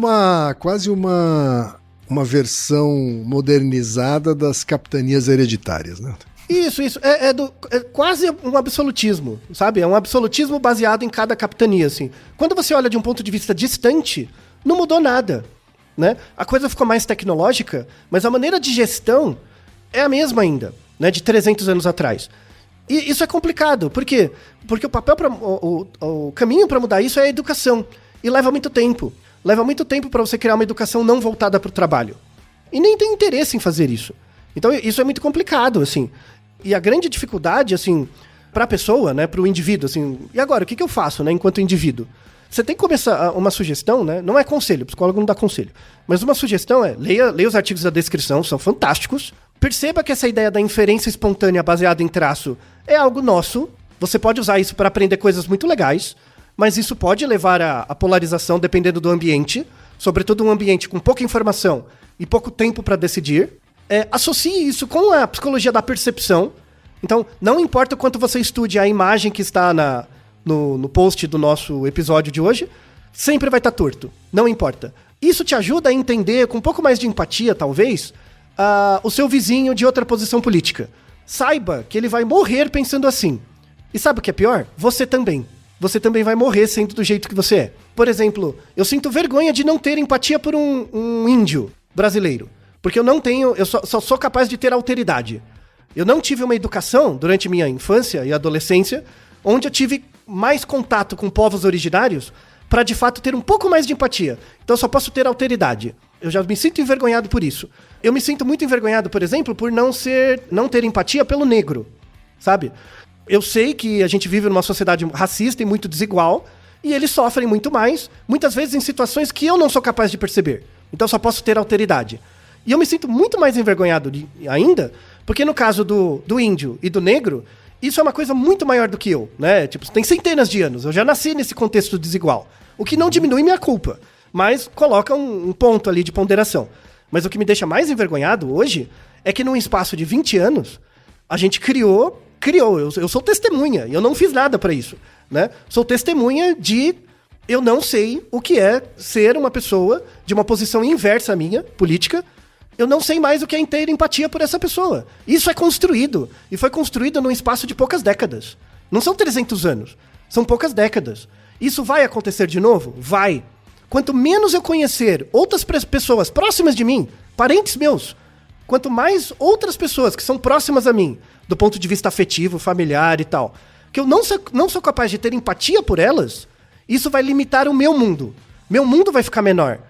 uma versão modernizada das capitanias hereditárias, né? Isso. É quase um absolutismo, sabe? É um absolutismo baseado em cada capitania, assim. Quando você olha de um ponto de vista distante, não mudou nada, né? A coisa ficou mais tecnológica, mas a maneira de gestão é a mesma ainda, né? De 300 anos atrás. E isso é complicado. Por quê? Porque o caminho para mudar isso é a educação. E leva muito tempo. Leva muito tempo para você criar uma educação não voltada para o trabalho. E nem tem interesse em fazer isso. Então isso é muito complicado, assim. E a grande dificuldade, assim, para a pessoa, né, para o indivíduo, assim, e agora, o que eu faço, né, enquanto indivíduo? Você tem que começar uma sugestão, né, não é conselho, o psicólogo não dá conselho, mas uma sugestão leia os artigos da descrição, são fantásticos, perceba que essa ideia da inferência espontânea baseada em traço é algo nosso, você pode usar isso para aprender coisas muito legais, mas isso pode levar à polarização dependendo do ambiente, sobretudo um ambiente com pouca informação e pouco tempo para decidir. Associe isso com a psicologia da percepção. Então, não importa o quanto você estude a imagem que está no post do nosso episódio de hoje, sempre vai estar torto. Não importa. Isso te ajuda a entender, com um pouco mais de empatia, talvez, o seu vizinho de outra posição política. Saiba que ele vai morrer pensando assim. E sabe o que é pior? Você também. Você também vai morrer sendo do jeito que você é. Por exemplo, eu sinto vergonha de não ter empatia por um índio brasileiro. Porque eu só sou capaz de ter alteridade. Eu não tive uma educação durante minha infância e adolescência onde eu tive mais contato com povos originários para de fato ter um pouco mais de empatia. Então eu só posso ter alteridade. Eu já me sinto envergonhado por isso. Eu me sinto muito envergonhado, por exemplo, por não ter empatia pelo negro, sabe? Eu sei que a gente vive numa sociedade racista e muito desigual, e eles sofrem muito mais, muitas vezes em situações que eu não sou capaz de perceber. Então eu só posso ter alteridade. E eu me sinto muito mais envergonhado ainda, porque no caso do índio e do negro, isso é uma coisa muito maior do que eu, né? Tipo, tem centenas de anos, eu já nasci nesse contexto desigual. O que não diminui minha culpa, mas coloca um ponto ali de ponderação. Mas o que me deixa mais envergonhado hoje é que num espaço de 20 anos, a gente criou, eu sou testemunha, e eu não fiz nada pra isso, né? Sou testemunha de eu não sei o que é ser uma pessoa de uma posição inversa à minha, política. Eu não sei mais o que é ter empatia por essa pessoa. Isso é construído. E foi construído num espaço de poucas décadas. Não são 300 anos. São poucas décadas. Isso vai acontecer de novo? Vai. Quanto menos eu conhecer outras pessoas próximas de mim, parentes meus, quanto mais outras pessoas que são próximas a mim, do ponto de vista afetivo, familiar e tal, que eu não sou capaz de ter empatia por elas, isso vai limitar o meu mundo. Meu mundo vai ficar menor.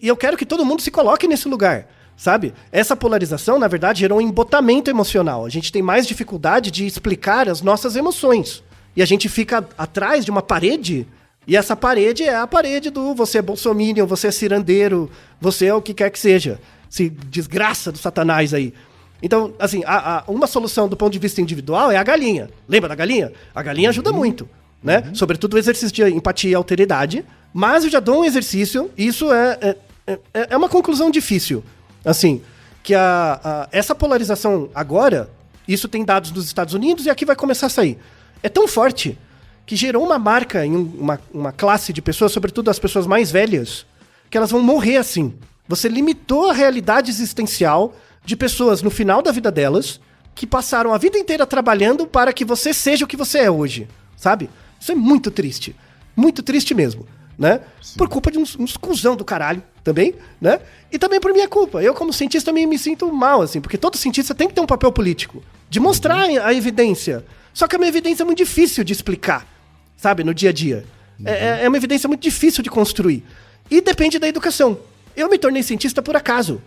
E eu quero que todo mundo se coloque nesse lugar. Sabe? Essa polarização, na verdade, gerou um embotamento emocional. A gente tem mais dificuldade de explicar as nossas emoções. E a gente fica atrás de uma parede, e essa parede é a parede do você é bolsominion, você é cirandeiro, você é o que quer que seja. Se desgraça do satanás aí. Então, assim, uma solução do ponto de vista individual é a galinha. Lembra da galinha? A galinha ajuda muito, né? Sobretudo o exercício de empatia e alteridade. Mas eu já dou um exercício, e isso é uma conclusão difícil. Assim, que essa polarização agora, isso tem dados dos Estados Unidos e aqui vai começar a sair. É tão forte que gerou uma marca em uma classe de pessoas, sobretudo as pessoas mais velhas, que elas vão morrer assim. Você limitou a realidade existencial de pessoas no final da vida delas que passaram a vida inteira trabalhando para que você seja o que você é hoje, sabe? Isso é muito triste mesmo, né? Sim. Por culpa de uns cuzão do caralho também, né? E também por minha culpa. Eu, como cientista, também me sinto mal, assim, porque todo cientista tem que ter um papel político, de mostrar a evidência. Só que é uma evidência muito difícil de explicar, sabe, no dia a dia. É uma evidência muito difícil de construir. E depende da educação. Eu me tornei cientista por acaso.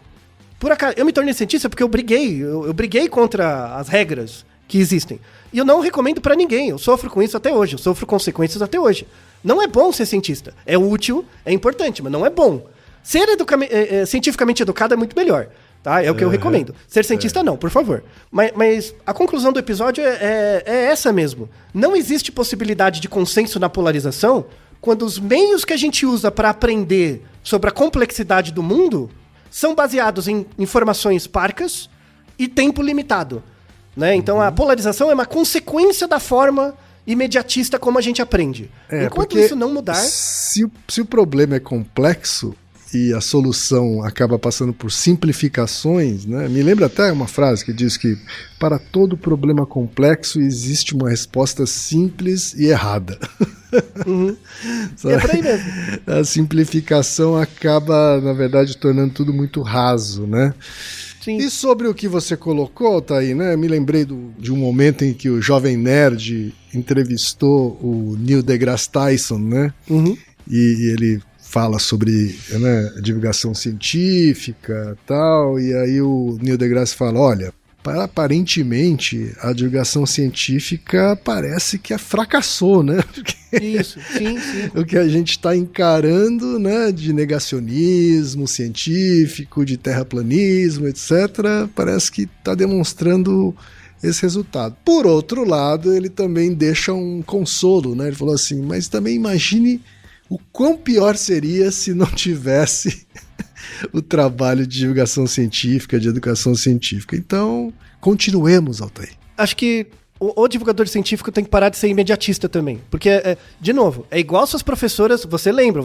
Eu me tornei cientista porque eu briguei contra as regras que existem. E eu não recomendo pra ninguém, eu sofro com isso até hoje, eu sofro consequências até hoje. Não é bom ser cientista, é útil, é importante, mas não é bom. Ser cientificamente educado é muito melhor, tá? É o que eu recomendo. Ser cientista não, por favor. Mas a conclusão do episódio é essa mesmo. Não existe possibilidade de consenso na polarização quando os meios que a gente usa para aprender sobre a complexidade do mundo são baseados em informações parcas e tempo limitado. Né? Então a polarização é uma consequência da forma imediatista como a gente aprende. Enquanto isso não mudar... Se o problema é complexo e a solução acaba passando por simplificações, né? Me lembra até uma frase que diz que para todo problema complexo existe uma resposta simples e errada. É por aí mesmo. A simplificação acaba, na verdade, tornando tudo muito raso, né? Sim. E sobre o que você colocou, Altair, né? Me lembrei de um momento em que o Jovem Nerd entrevistou o Neil deGrasse Tyson, né? E ele fala sobre, né, divulgação científica e tal, e aí o Neil deGrasse fala, olha, aparentemente a divulgação científica parece que fracassou, né? Isso, sim. O que a gente está encarando, né, de negacionismo científico, de terraplanismo, etc., parece que está demonstrando esse resultado. Por outro lado, ele também deixa um consolo, né? Ele falou assim, mas também imagine o quão pior seria se não tivesse o trabalho de divulgação científica, de educação científica. Então, continuemos, Altair. Acho que o divulgador científico tem que parar de ser imediatista também. Porque, de novo, é igual suas professoras, você lembra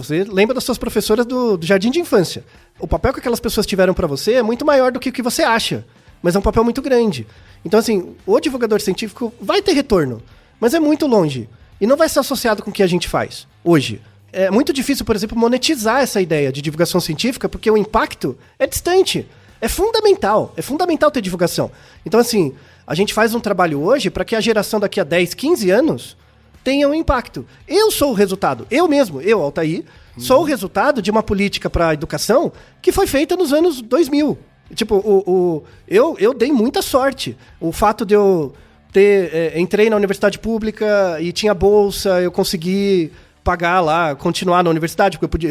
das suas professoras do jardim de infância. O papel que aquelas pessoas tiveram pra você é muito maior do que o que você acha, mas é um papel muito grande. Então, assim, o divulgador científico vai ter retorno, mas é muito longe. E não vai ser associado com o que a gente faz hoje. É muito difícil, por exemplo, monetizar essa ideia de divulgação científica, porque o impacto é distante. É fundamental ter divulgação. Então, assim, a gente faz um trabalho hoje para que a geração daqui a 10, 15 anos tenha um impacto. Eu sou o resultado, eu, Altair, sou o resultado de uma política para a educação que foi feita nos anos 2000. Tipo, eu dei muita sorte. O fato de eu entrei na universidade pública e tinha bolsa, eu consegui pagar lá, continuar na universidade, porque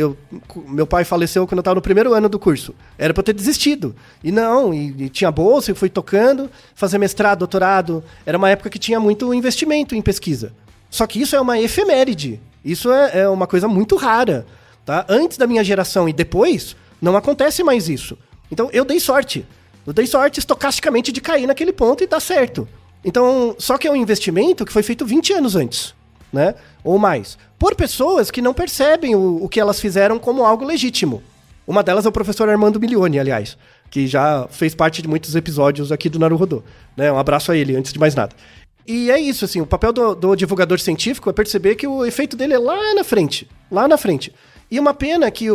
meu pai faleceu quando eu estava no primeiro ano do curso. Era para eu ter desistido. E não, e tinha bolsa, eu fui tocando, fazer mestrado, doutorado. Era uma época que tinha muito investimento em pesquisa. Só que isso é uma efeméride. Isso é uma coisa muito rara. Tá? Antes da minha geração e depois, não acontece mais isso. Então, eu dei sorte. Eu dei sorte estocasticamente de cair naquele ponto e dar certo. Então, só que é um investimento que foi feito 20 anos antes, né? Ou mais. Por pessoas que não percebem o que elas fizeram como algo legítimo. Uma delas é o professor Armando Milioni, aliás, que já fez parte de muitos episódios aqui do Naruhodô, né? Um abraço a ele, antes de mais nada. E é isso, assim, o papel do divulgador científico é perceber que o efeito dele é lá na frente. E uma pena que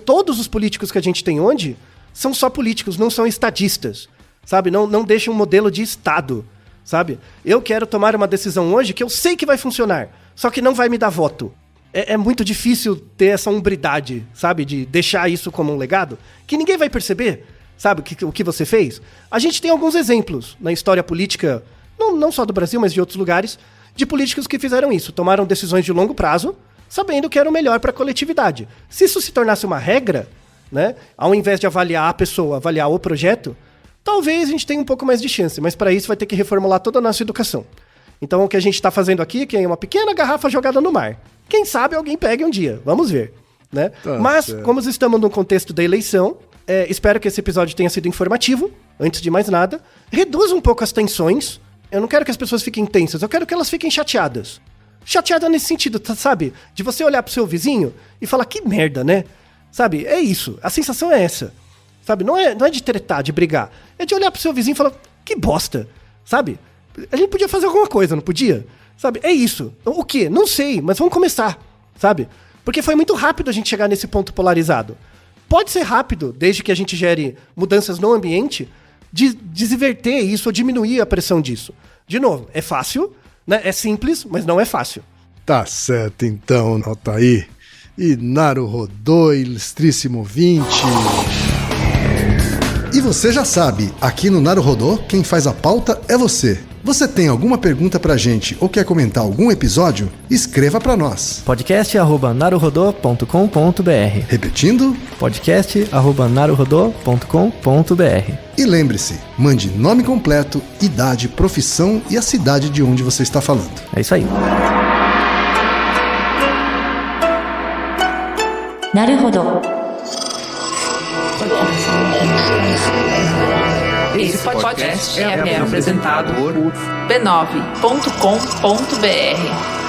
todos os políticos que a gente tem hoje são só políticos, não são estadistas, sabe? Não deixam um modelo de Estado, sabe? Eu quero tomar uma decisão hoje que eu sei que vai funcionar, só que não vai me dar voto. É muito difícil ter essa hombridade, sabe? De deixar isso como um legado, que ninguém vai perceber, sabe? O que você fez. A gente tem alguns exemplos na história política, não só do Brasil, mas de outros lugares, de políticos que fizeram isso, tomaram decisões de longo prazo, sabendo que era o melhor para a coletividade. Se isso se tornasse uma regra, né? Ao invés de avaliar a pessoa, avaliar o projeto, talvez a gente tenha um pouco mais de chance, mas para isso vai ter que reformular toda a nossa educação. Então o que a gente está fazendo aqui é uma pequena garrafa jogada no mar. Quem sabe alguém pegue um dia, vamos ver, né? Tá, mas, certo. Como estamos no contexto da eleição, espero que esse episódio tenha sido informativo, antes de mais nada. Reduza um pouco as tensões. Eu não quero que as pessoas fiquem tensas, eu quero que elas fiquem chateadas. Chateada nesse sentido, sabe? De você olhar pro seu vizinho e falar, que merda, né? Sabe? É isso. A sensação é essa. Sabe? Não é de tretar, de brigar. É de olhar pro seu vizinho e falar, que bosta. Sabe? A gente podia fazer alguma coisa, não podia? Sabe? É isso. O quê? Não sei, mas vamos começar. Sabe? Porque foi muito rápido a gente chegar nesse ponto polarizado. Pode ser rápido, desde que a gente gere mudanças no ambiente, de desinverter isso ou diminuir a pressão disso. De novo, é fácil, né? É simples, mas não é fácil. Tá certo então, Altair. E Naruhodô, ilustríssimo 20. E você já sabe, aqui no Naruhodô, quem faz a pauta é você. Você tem alguma pergunta pra gente ou quer comentar algum episódio? Escreva pra nós. podcast@naruhodô.com.br. Repetindo? podcast@naruhodô.com.br. E lembre-se, mande nome completo, idade, profissão e a cidade de onde você está falando. É isso aí. Naruhodo. Esse podcast é apresentado por b9.com.br.